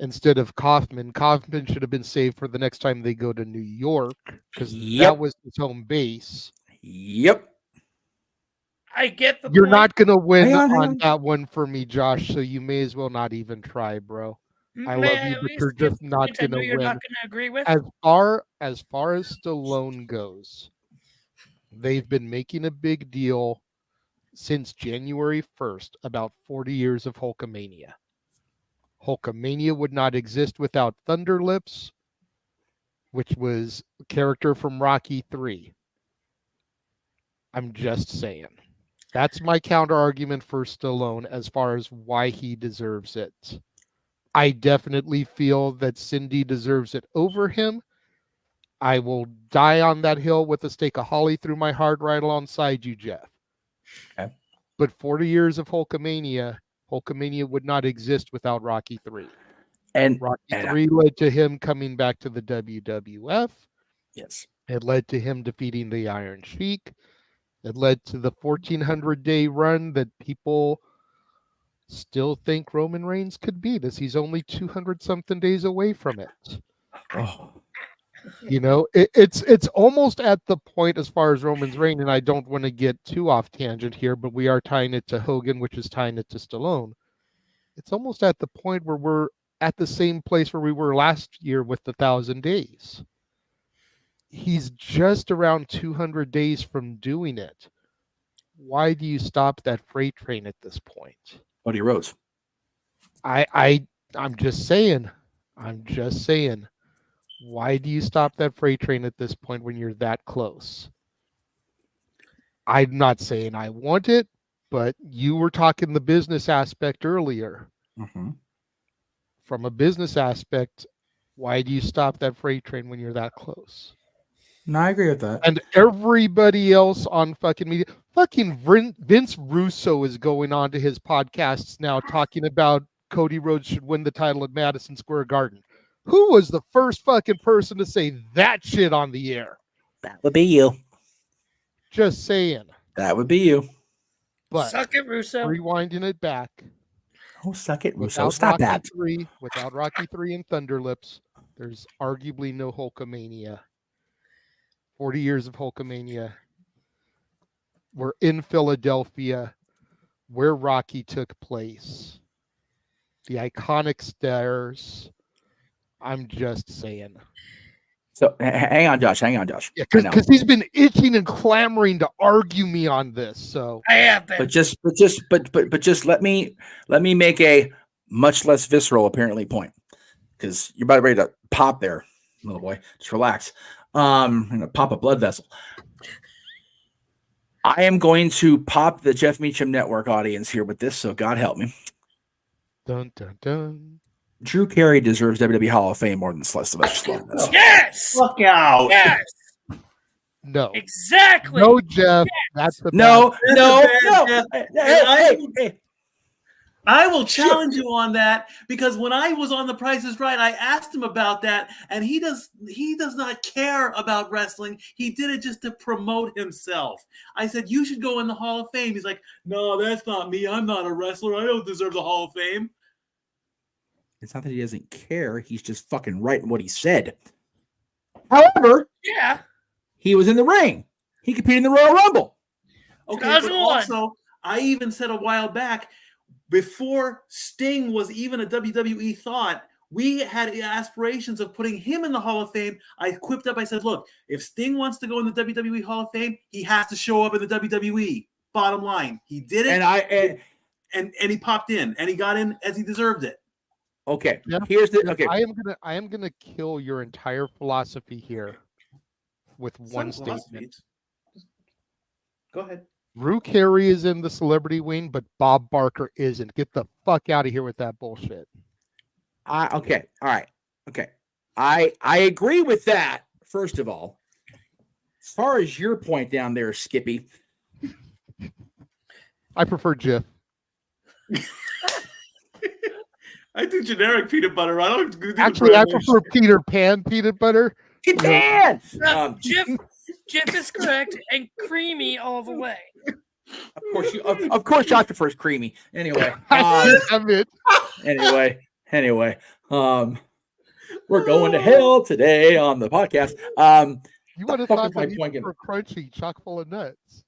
S3: Instead of Kaufman. Kaufman should have been saved for the next time they go to New York, because that was his home base.
S2: Yep.
S6: I get the
S3: You're
S6: point.
S3: Not going to win on that one for me, Josh, so you may as well not even try, bro. I love you, but you're just not going to win.
S6: You're not going to agree with?
S3: As far as Stallone goes, they've been making a big deal since January 1st about 40 years of Hulkamania. Hulkamania would not exist without Thunder Lips, which was a character from Rocky 3. I'm just saying. That's my counter argument for Stallone as far as why he deserves it. I definitely feel that Cindy deserves it over him. I will die on that hill with a stake of holly through my heart right alongside you, Jeff.
S2: Okay.
S3: But 40 years of Hulkamania would not exist without Rocky 3.
S2: And
S3: Rocky 3 led to him coming back to the WWF.
S2: Yes.
S3: It led to him defeating the Iron Sheik. It led to the 1,400-day run that people still think Roman Reigns could beat, as he's only 200-something days away from it.
S2: Oh.
S3: You know, it's almost at the point as far as Roman's reign, and I don't want to get too off tangent here, but we are tying it to Hogan, which is tying it to Stallone. It's almost at the point where we're at the same place where we were last year with the 1,000 days. He's just around 200 days from doing it. Why do you stop that freight train at this point?
S2: Cody Rhodes.
S3: I'm just saying. Why do you stop that freight train at this point when you're that close? I'm not saying I want it, but you were talking the business aspect earlier.
S2: Mm-hmm.
S3: From a business aspect, why do you stop that freight train when you're that close?
S2: No, I agree with that.
S3: And everybody else on fucking media, fucking Vince Russo is going on to his podcasts now talking about Cody Rhodes should win the title at Madison Square Garden. Who was the first fucking person to say that shit on the air?
S2: That would be you.
S3: Just saying.
S2: That would be you.
S3: But
S6: suck it, Russo.
S3: Rewinding it back.
S2: Oh, suck it, Russo.
S3: Without
S2: Stop
S3: Rocky
S2: that.
S3: 3, without Rocky 3 and Thunder Lips, there's arguably no Hulkamania. 40 years of Hulkamania. We're in Philadelphia, where Rocky took place. The iconic stairs. I'm just saying.
S2: So hang on, Josh.
S3: Yeah, because he's been itching and clamoring to argue me on this. So
S6: I have been.
S2: But just let me make a much less visceral apparently point, because you're about ready to pop there, little boy. Just relax. I'm gonna pop a blood vessel. I am going to pop the Jeff Meacham Network audience here with this, so God help me.
S3: Dun dun dun.
S2: Drew Carey deserves WWE Hall of Fame more than Sylvester Stallone does.
S6: Yes.
S4: Fuck out.
S6: Yes.
S3: No.
S6: Exactly.
S3: No, Jeff. That's the
S2: No. Hey.
S4: I will challenge you on that, because when I was on The Price is Right, I asked him about that, and he does not care about wrestling. He did it just to promote himself. I said, you should go in the Hall of Fame. He's like, no, that's not me. I'm not a wrestler. I don't deserve the Hall of Fame.
S2: It's not that he doesn't care. He's just fucking right in what he said. However,
S6: Yeah.
S2: he was in the ring. He competed in the Royal Rumble.
S4: Okay, but
S6: 2001.
S4: also, I even said a while back, before Sting was even a WWE thought, we had aspirations of putting him in the Hall of Fame. I quipped up. I said, look, if Sting wants to go in the WWE Hall of Fame, he has to show up in the WWE. Bottom line. He did it. And he popped in, and he got in as he deserved it.
S2: Okay.
S3: Yeah.
S2: Here's the okay.
S3: I am gonna kill your entire philosophy here with one statement.
S4: Go ahead.
S3: Drew Carey is in the celebrity wing, but Bob Barker isn't. Get the fuck out of here with that bullshit.
S2: Okay. All right. Okay. I agree with that. First of all, as far as your point down there, Skippy,
S3: I prefer Jif.
S4: I do generic peanut butter. I don't do
S3: Actually, I prefer Peter Pan peanut butter.
S2: Peter Pan.
S6: Jif is correct, and creamy all the way.
S2: Of course, Josh prefers creamy. Anyway, anyway, we're going to hell today on the podcast.
S3: You would have thought that you were crunchy, chock full of nuts.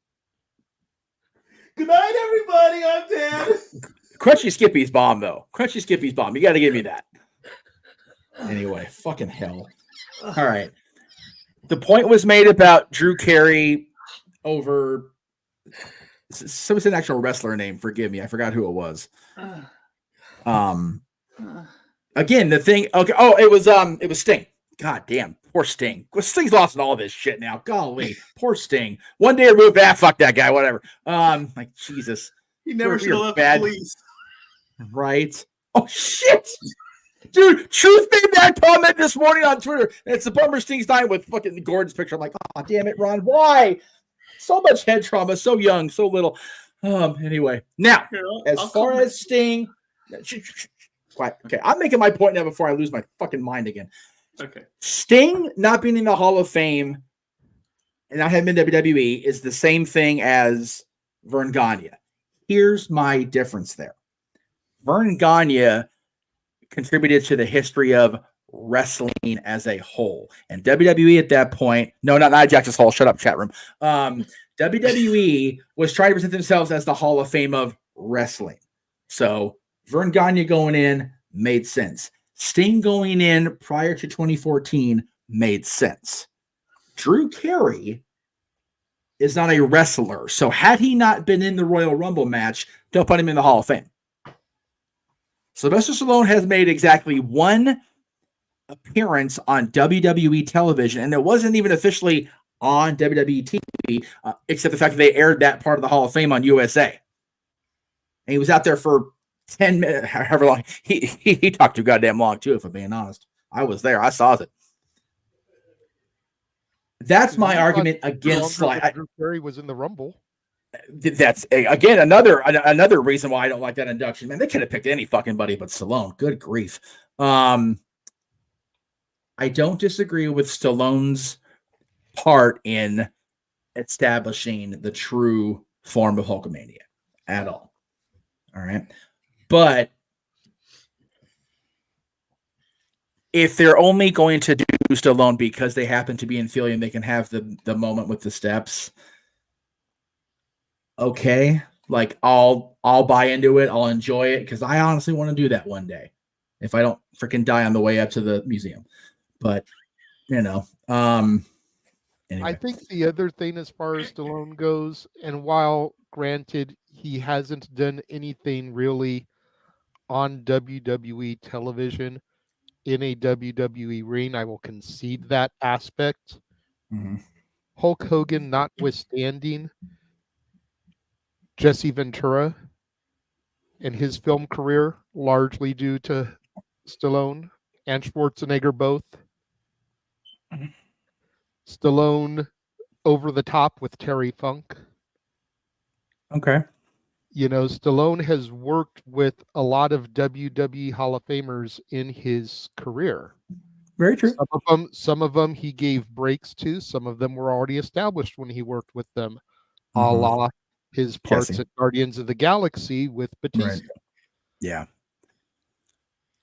S4: Good night, everybody. I'm Dan.
S2: Crunchy Skippy's bomb, though. Crunchy Skippy's bomb. You got to give me that. Anyway, fucking hell. All right. The point was made about Drew Carey over. So it's an actual wrestler name. Forgive me. I forgot who it was. Again, the thing. Okay. Oh, it was Sting. God damn, poor Sting. Sting's lost in all this shit now. Golly, poor Sting. One day removed. Fuck that guy. Whatever. Like Jesus.
S4: He never should have left the police.
S2: Right. Oh shit. Dude, Truth made that comment this morning on Twitter. And it's a bummer Sting's dying with fucking Gordon's picture. I'm like, oh damn it, Ron. Why? So much head trauma, so young, so little. Anyway. Now, as far as Sting. Okay, I'm making my point now before I lose my fucking mind again.
S4: Okay.
S2: Sting not being in the Hall of Fame and not having been WWE is the same thing as Vern Gagne. Here's my difference there. Vern Gagne contributed to the history of wrestling as a whole. And WWE at that point, no, not Jackson's Hall, shut up, chat room. WWE was trying to present themselves as the Hall of Fame of wrestling. So Vern Gagne going in made sense. Sting going in prior to 2014 made sense. Drew Carey is not a wrestler. So had he not been in the Royal Rumble match, don't put him in the Hall of Fame. Sylvester Stallone has made exactly one appearance on WWE television, and it wasn't even officially on WWE TV, except the fact that they aired that part of the Hall of Fame on USA. And he was out there for 10 minutes, however long. He talked too goddamn long, too, if I'm being honest. I was there. I saw it. That's my argument against Sly.
S3: Drew Carey was in the Rumble.
S2: That's again another reason why I don't like that induction. Man, they could have picked any fucking buddy but Stallone. Good grief. I don't disagree with Stallone's part in establishing the true form of Hulkamania at all. All right. But if they're only going to do Stallone because they happen to be in Philly and they can have the moment with the steps, okay, like I'll buy into it. I'll enjoy it because I honestly want to do that one day if I don't freaking die on the way up to the museum. But anyway.
S3: I think the other thing as far as Stallone goes, and while granted he hasn't done anything really on WWE television in a WWE ring, I will concede that aspect.
S2: Mm-hmm.
S3: Hulk Hogan notwithstanding, Jesse Ventura and his film career, largely due to Stallone and Schwarzenegger both.
S2: Mm-hmm.
S3: Stallone over the top with Terry Funk.
S2: Okay.
S3: You know, Stallone has worked with a lot of WWE Hall of Famers in his career.
S2: Very true.
S3: Some of them he gave breaks to. Some of them were already established when he worked with them. A la his parts at Guardians of the Galaxy with Batista.
S2: Right. Yeah.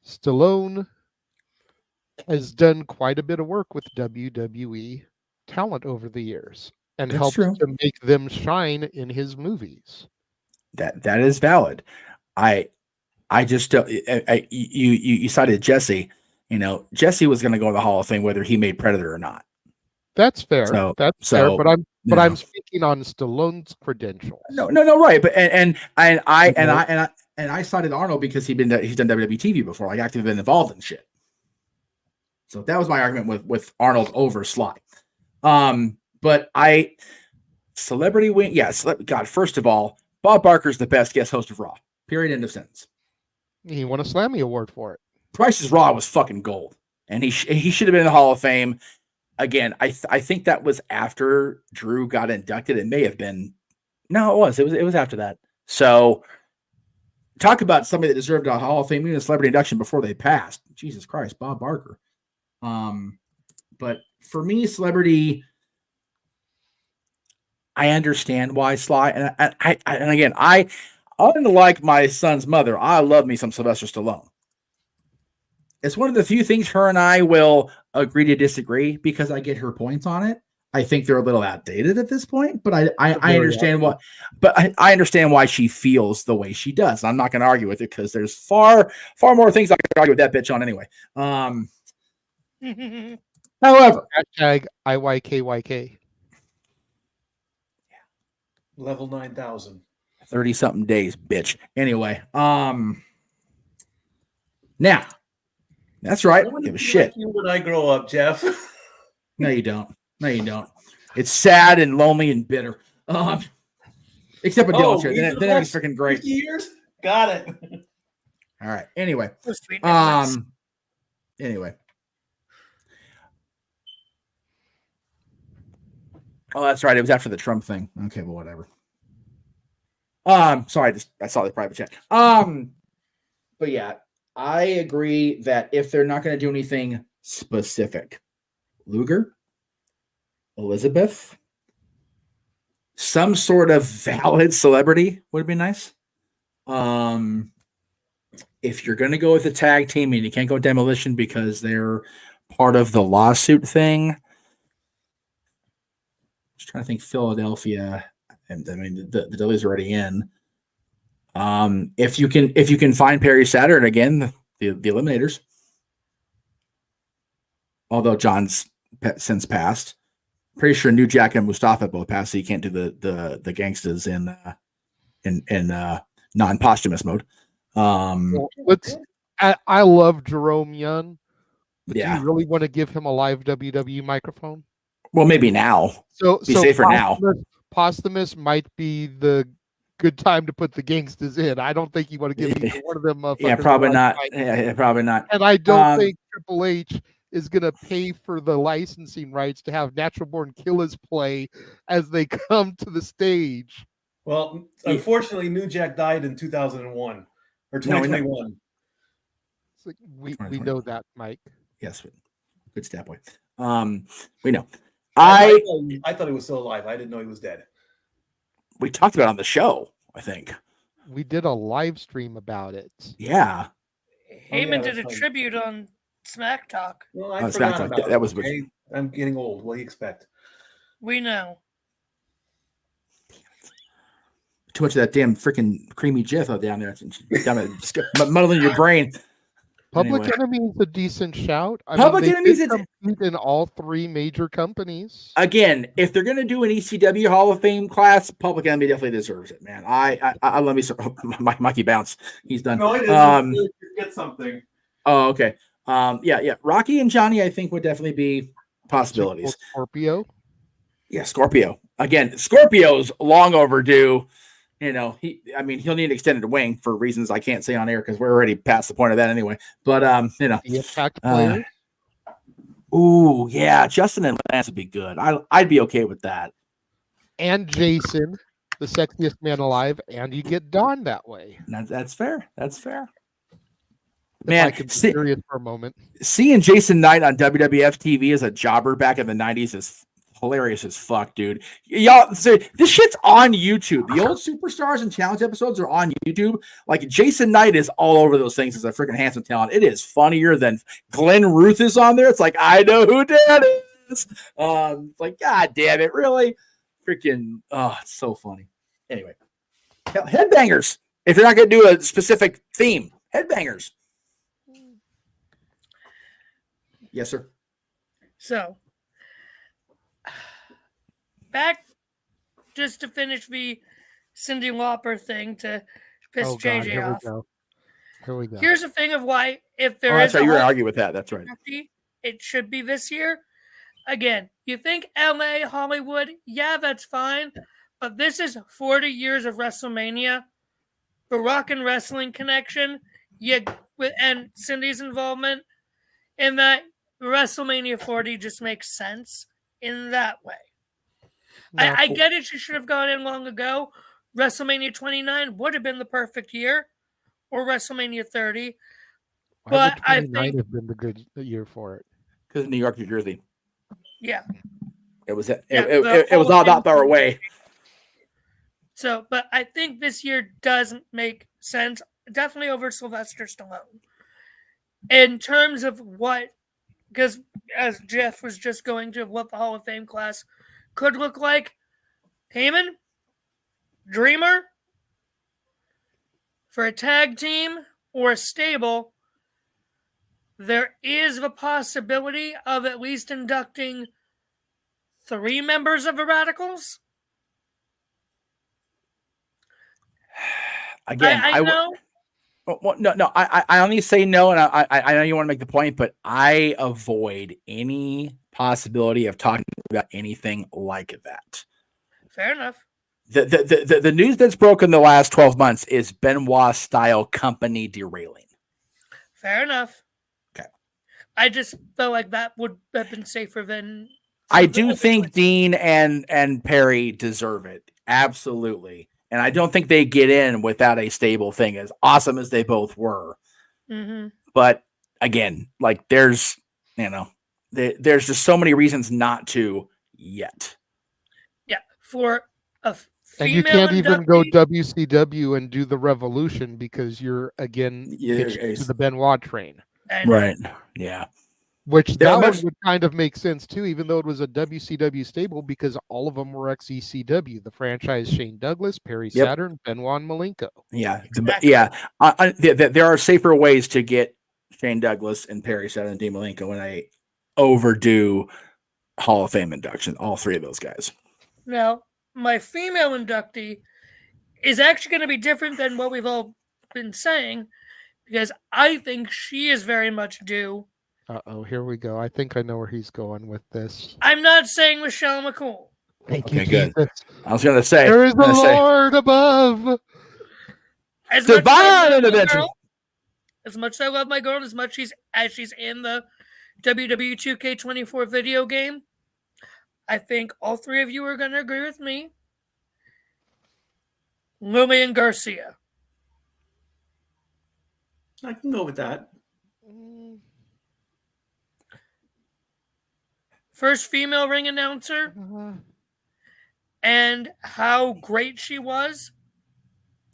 S3: Stallone has done quite a bit of work with WWE talent over the years and helped to make them shine in his movies.
S2: That is valid. I just you cited Jesse. You know, Jesse was going to go in the Hall of Fame whether he made Predator or not.
S3: That's fair. That's fair. But I'm speaking on Stallone's credentials.
S2: No, right. But I cited Arnold because he's done WWE TV before, like actively been involved in shit. So that was my argument with Arnold over Sly. But celebrity wing, God. First of all, Bob Barker's the best guest host of Raw. Period. End of sentence.
S3: He won a Slammy Award for it.
S2: Price's Raw was fucking gold, and he should have been in the Hall of Fame. Again, I think that was after Drew got inducted. It may have been. No, it was after that. So talk about somebody that deserved a Hall of Fame, even a celebrity induction before they passed. Jesus Christ, Bob Barker. But for me, celebrity, I understand why Sly, and again, unlike my son's mother, I love me some Sylvester Stallone. It's one of the few things her and I will agree to disagree because I get her points on it. I think they're a little outdated at this point, but I understand what. But I understand why she feels the way she does. I'm not going to argue with it because there's far more things I can argue with that bitch on anyway. However,
S3: hashtag IYKYK.
S4: Level 9,000.
S2: 30-something days, bitch. Anyway, Now, that's right.
S4: I want
S2: Give
S4: to
S2: a
S4: be
S2: shit.
S4: like you when I grow up, Jeff.
S2: No, you don't. No, you don't. It's sad and lonely and bitter. Except with Dylan Chair. Then it was freaking great.
S4: 50 years? Got it.
S2: All right. Anyway.
S6: So sweet, Nicholas.
S2: Anyway. Oh, that's right. It was after the Trump thing. Okay, well, whatever. Sorry, I saw the private chat. But yeah, I agree that if they're not going to do anything specific, Luger, Elizabeth, some sort of valid celebrity would be nice. If you're going to go with a tag team and you can't go Demolition because they're part of the lawsuit thing, just trying to think Philadelphia, and I mean the Dudley's already in. If you can find Perry Saturn again, the Eliminators, although John's since passed, pretty sure New Jack and Mustafa both passed, so you can't do the gangstas in non-posthumous mode.
S3: I love Jerome Young. But
S2: yeah.
S3: do you really want to give him a live WWE microphone?
S2: Well, maybe now.
S3: So
S2: safer now.
S3: Posthumous might be the good time to put the gangsters in. I don't think you want to give either one of them.
S2: Yeah, probably not. Yeah, probably not.
S3: And I don't think Triple H is going to pay for the licensing rights to have Natural Born Killers play as they come to the stage.
S4: Well, unfortunately, New Jack died in 2001 or 2021.
S3: We know that, Mike.
S2: Yes, good stat boy. We know.
S4: I thought he was still alive. I didn't know he was dead.
S2: We talked about it on the show, I think.
S3: We did a live stream about it.
S2: Yeah.
S6: Heyman did a tribute on Smack Talk.
S4: Well, I forgot about
S2: that was
S4: okay? I'm getting old. What do you expect?
S6: We know.
S2: Too much of that damn freaking creamy jiff out down there. Muddling your brain.
S3: Public Enemy is a decent shout.
S2: Public Enemy is
S3: in all three major companies.
S2: Again, if they're going to do an ECW Hall of Fame class, Public Enemy definitely deserves it, man. I let me Mikey bounce. He's done.
S4: No, I didn't. Get something.
S2: Oh, okay. Yeah. Rocky and Johnny, I think, would definitely be possibilities.
S3: Scorpio.
S2: Yeah, Scorpio. Again, Scorpio's long overdue. You know, he'll need an extended wing for reasons I can't say on air because we're already past the point of that anyway. But
S3: the Impact players.
S2: Ooh, yeah, Justin and Lance would be good. I'd be okay with that.
S3: And Jason, the sexiest man alive, and you get Don that way.
S2: That's fair. That's fair.
S3: Man, I can be serious for a moment.
S2: Seeing Jason Knight on WWF TV as a jobber back in the 90s is hilarious as fuck, dude. Y'all, so this shit's on YouTube. The old Superstars and Challenge episodes are on YouTube. Like, Jason Knight is all over those things as a freaking handsome talent. It is funnier than Glenn Ruth is on there. It's like, I know who that is. Like, God damn it, really? Freaking, it's so funny. Anyway, headbangers. If you're not going to do a specific theme, headbangers. Yes, sir.
S6: So, back just to finish the Cyndi Lauper thing to piss JJ off.
S3: Here we go.
S6: Here's the thing of why, if there
S2: that's
S6: is
S2: right. You're going to argue with that. That's right.
S6: It should be this year. Again, you think LA, Hollywood, yeah, that's fine. But this is 40 years of WrestleMania. The Rock and Wrestling connection, and Cindy's involvement in that WrestleMania 40 just makes sense in that way. I get it. She should have gone in long ago. WrestleMania 29 would have been the perfect year, or WrestleMania 30. But I think
S3: have been the good year for it
S2: because of New York, New Jersey.
S6: Yeah,
S2: it was. It was all that far away.
S6: So, but I think this year doesn't make sense. Definitely over Sylvester Stallone. In terms of what, because as Jeff was just going to what the Hall of Fame class could look like, Heyman, Dreamer, for a tag team or a stable, there is the possibility of at least inducting 3 members of the Radicals.
S2: Again,
S6: I know
S2: Well, no. I only say no, and I know you want to make the point, but I avoid any possibility of talking about anything like that.
S6: Fair enough.
S2: The news that's broken the last 12 months is Benoit style company derailing.
S6: Fair enough.
S2: Okay.
S6: I just felt like that would have been safer than.
S2: I do think Dean and Perry deserve it. Absolutely. And I don't think they get in without a stable thing, as awesome as they both were.
S6: Mm-hmm.
S2: But again, like there's just so many reasons not to yet.
S6: Yeah. For a
S3: and you can't even go WCW and do the Revolution because you're again hitched to the Benoit train.
S2: Right. Yeah.
S3: Which that one would kind of make sense too, even though it was a WCW stable, because all of them were ex-ECW. The franchise: Shane Douglas, Perry Saturn, Benoit, and Malenko.
S2: Yeah, exactly. There are safer ways to get Shane Douglas and Perry Saturn and Dean Malenko in a overdue Hall of Fame induction. All three of those guys.
S6: Now, my female inductee is actually going to be different than what we've all been saying, because I think she is very much due.
S3: Here we go. I think I know where he's going with this.
S6: I'm not saying Michelle McCool.
S3: Thank you,
S2: good.
S3: Jesus.
S2: I was going to say.
S3: There is the Lord above.
S2: Divine intervention.
S6: As much as I love my girl, as much as she's in the WWE 2K24 video game, I think all three of you are going to agree with me. Lillian Garcia.
S4: I can go with that.
S6: First female ring announcer, and how great she was.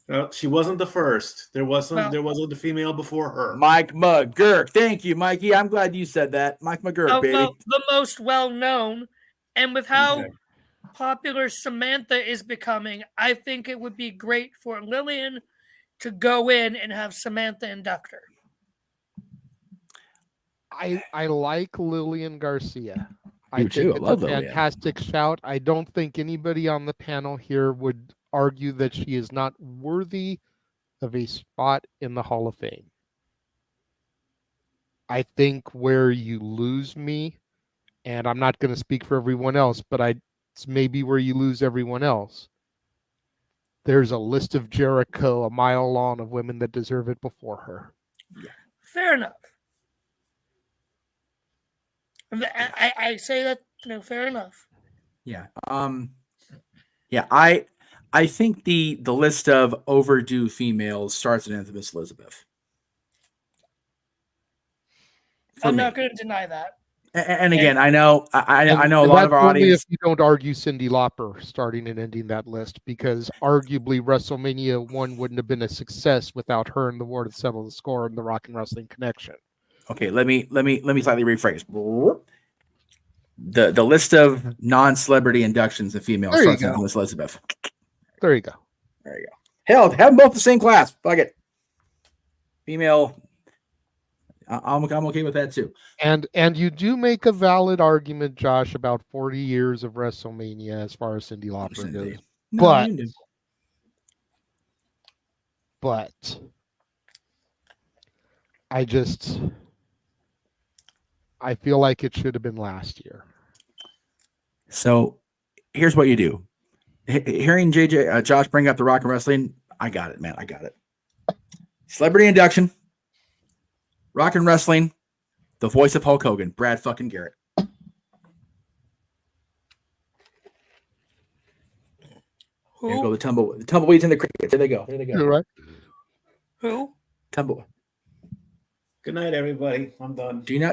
S4: Well, she wasn't the first. There wasn't a female before her.
S2: Mike McGurk. Thank you, Mikey. I'm glad you said that. Mike McGurk, baby.
S6: Well, the most well-known. And with how popular Samantha is becoming, I think it would be great for Lillian to go in and have Samantha induct her.
S3: I like Lillian Garcia. I
S2: think it's a
S3: fantastic shout. I don't think anybody on the panel here would argue that she is not worthy of a spot in the Hall of Fame. I think where you lose me, and I'm not going to speak for everyone else, but it's maybe where you lose everyone else. There's a list of Jericho a mile long of women that deserve it before her.
S6: Yeah. Fair enough. I say that, fair enough.
S2: Yeah. Yeah, I think the list of overdue females starts and ends with Miss Elizabeth.
S6: I'm not going to deny that.
S2: And again, I know I know a lot of our audience.
S3: If you don't argue Cyndi Lauper starting and ending that list, because arguably WrestleMania 1 wouldn't have been a success without her and the War to settle the score and the Rock and Wrestling Connection.
S2: Okay, let me slightly rephrase. The list of non-celebrity inductions of females starts with Miss Elizabeth.
S3: There you go.
S2: There you go. Hell, have them both the same class. Fuck it. Female. I'm okay with that too.
S3: And you do make a valid argument, Josh, about 40 years of WrestleMania as far as Cyndi Lauper goes. But I feel like it should have been last year.
S2: So here's what you do. Hearing Josh bring up the Rock and Wrestling, I got it, man. I got it. Celebrity induction, Rock and Wrestling, the voice of Hulk Hogan, Brad fucking Garrett.
S6: Who?
S2: There go the tumbleweeds and the crickets. There they go.
S3: You're right.
S6: Who?
S4: Good night, everybody. I'm done.
S2: Do you know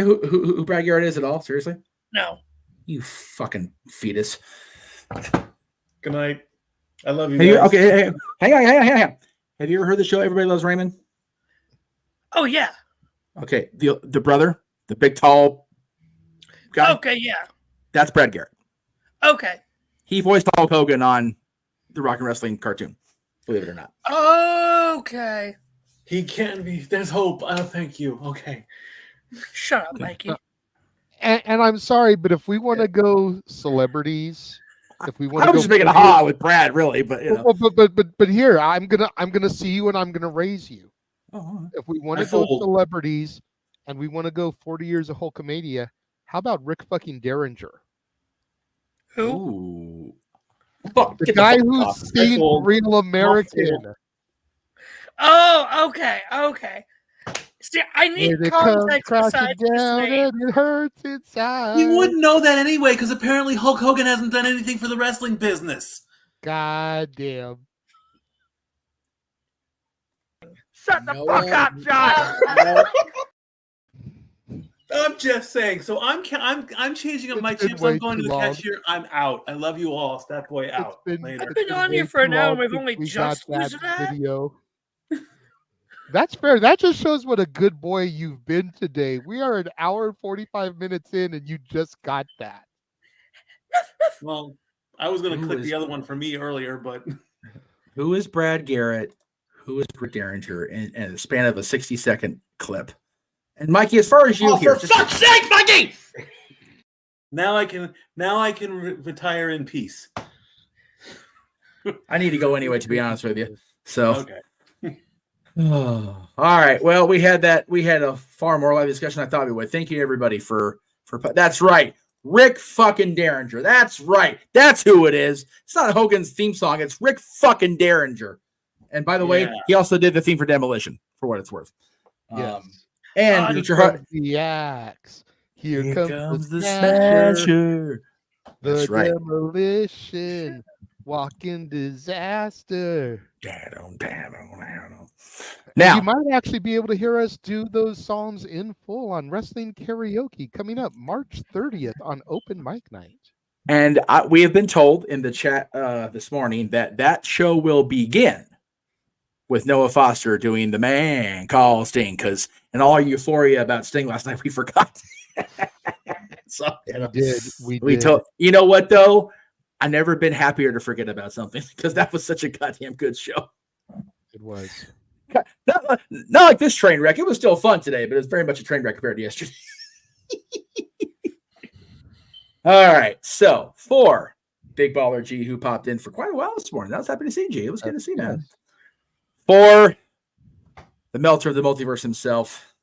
S2: who Brad Garrett is at all? Seriously?
S6: No.
S2: You fucking fetus.
S4: Good night. I love you. Guys.
S2: Okay, hang on. Have you ever heard the show Everybody Loves Raymond?
S6: Oh yeah.
S2: Okay, the brother, the big tall guy.
S6: Okay, yeah.
S2: That's Brad Garrett.
S6: Okay.
S2: He voiced Hulk Hogan on the Rock and Wrestling cartoon. Believe it or not.
S6: Okay.
S4: He can be. There's hope. Oh, thank you. Okay.
S6: Shut up, Mikey.
S3: And I'm sorry, but if we want to go celebrities If we want
S2: I was just making a ha with Brad, really, but you know.
S3: But here I'm gonna see you and I'm gonna raise you.
S2: Oh,
S3: if we want to go celebrities and we want to go 40 years of Hulkamania, how about Rick fucking Derringer?
S6: Who?
S2: Ooh.
S3: The guy who's seen Real American.
S6: Oh, okay. See, I need context besides
S3: down and it hurts inside.
S4: You wouldn't know that anyway, because apparently Hulk Hogan hasn't done anything for the wrestling business.
S3: God damn.
S1: Shut the fuck up, Josh!
S4: I'm just saying. So I'm changing up my chips. I'm going to the cashier. I'm out. I love you all. Stat Boy out.
S6: I've been on here for an hour and we've only just used that
S3: video. That's fair. That just shows what a good boy you've been today. We are an hour and 45 minutes in and you just got that.
S4: Well, I was going to click the other one for me earlier, but...
S2: Who is Brad Garrett? Who is Rick Derringer in the span of a 60-second clip? And Mikey, as far as you here,
S1: for fuck's sake, Mikey!
S4: Now I can retire in peace.
S2: I need to go anyway, to be honest with you. So,
S4: okay.
S2: All right. Well, we had a far more lively discussion than I thought we would. Thank you, everybody, for that's right. Rick fucking Derringer. That's right. That's who it is. It's not Hogan's theme song. It's Rick fucking Derringer. And by the way, he also did the theme for Demolition, for what it's worth.
S3: Yes.
S2: And
S3: the axe. Here comes the
S2: smasher.
S3: The demolition. Walking disaster. Now you might actually be able to hear us do those songs in full on Wrestling Karaoke coming up March 30th on Open Mic Night.
S2: And we have been told in the chat this morning that show will begin with Noah Foster doing the Man Call Sting, because in all euphoria about Sting last night, we forgot. So,
S3: we did.
S2: You know what, though? I've never been happier to forget about something, because that was such a goddamn good show.
S3: It was.
S2: Not like this train wreck. It was still fun today, but it's very much a train wreck compared to yesterday. All right. So, for Big Baller G, who popped in for quite a while this morning. I was happy to see G. It was good to see, man. For the melter of the multiverse himself,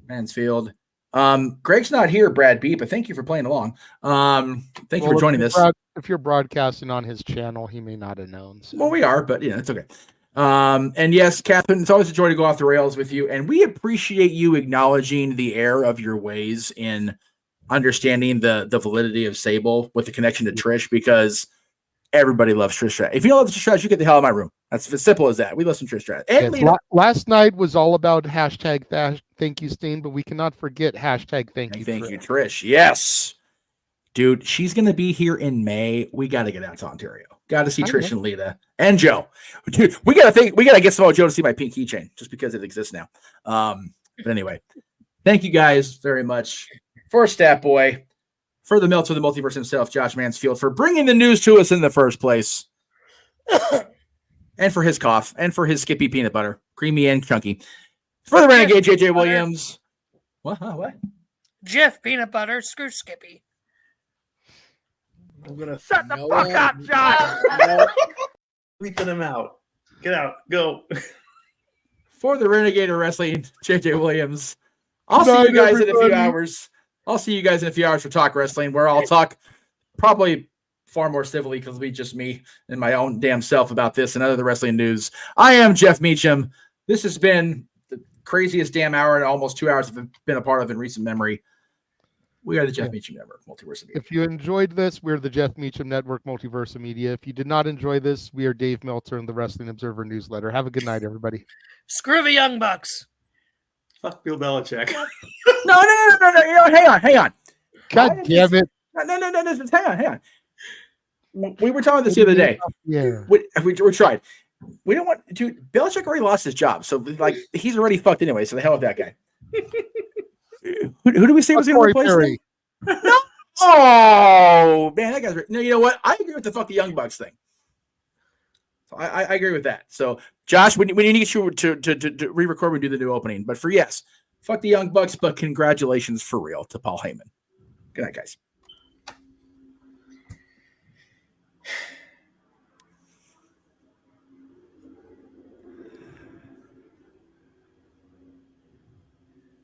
S2: Mansfield. Greg's not here, Brad B, but thank you for playing along. Thank you for joining this.
S3: If you're broadcasting on his channel, he may not have known. So.
S2: Well, we are, but yeah, it's okay. And yes, Catherine, it's always a joy to go off the rails with you. And we appreciate you acknowledging the error of your ways in understanding the validity of Sable with the connection to Trish, because everybody loves Trish Stratus. If you don't love Trish Stratus, you get the hell out of my room. That's as simple as that. We listen to Trish Stratus.
S3: Yes, last night was all about hashtag thank you, Steen, but we cannot forget hashtag thank you,
S2: Trish. Yes. Dude, she's going to be here in May. We got to get out to Ontario. Got to see Trish and Lita and Joe. Dude, we got to get some Joe to see my pink keychain just because it exists now. But anyway, thank you guys very much for Stat Boy, for the melter of the multiverse himself, Josh Mansfield, for bringing the news to us in the first place, and for his cough, and for his Skippy peanut butter, creamy and chunky. For the Renegade JJ Williams. What?
S6: Jeff peanut butter, screw Skippy.
S4: I'm gonna
S1: shut the fuck up, Josh.
S4: Leaping him out. Get out. Go.
S2: For the Renegade of Wrestling, JJ Williams. I'll see you guys in a few hours. I'll see you guys in a few hours for Talk Wrestling, where I'll talk probably far more civilly, because it'll be just me and my own damn self about this and other wrestling news. I am Jeff Meacham. This has been the craziest damn hour and almost 2 hours I've been a part of in recent memory. We are the Jeff Meacham Network, Multiverse of Media.
S3: If you enjoyed this, we're the Jeff Meacham Network, Multiverse of Media. If you did not enjoy this, we are Dave Meltzer and the Wrestling Observer Newsletter. Have a good night, everybody.
S6: Screw the Young Bucks.
S4: Fuck Bill Belichick.
S2: No. Hang on.
S3: God damn it.
S2: No. Hang on. We were talking this the other day.
S3: Yeah.
S2: We tried. We don't want to. Belichick already lost his job, so he's already fucked anyway. So the hell with that guy. Who do we say was going to replace him? No. Oh man, that guy's. No, you know what? I agree with the fuck the Young Bucks thing. So I agree with that. So Josh, we need to get you to re-record and do the new opening. But for yes, fuck the Young Bucks. But congratulations for real to Paul Heyman. Good night, guys.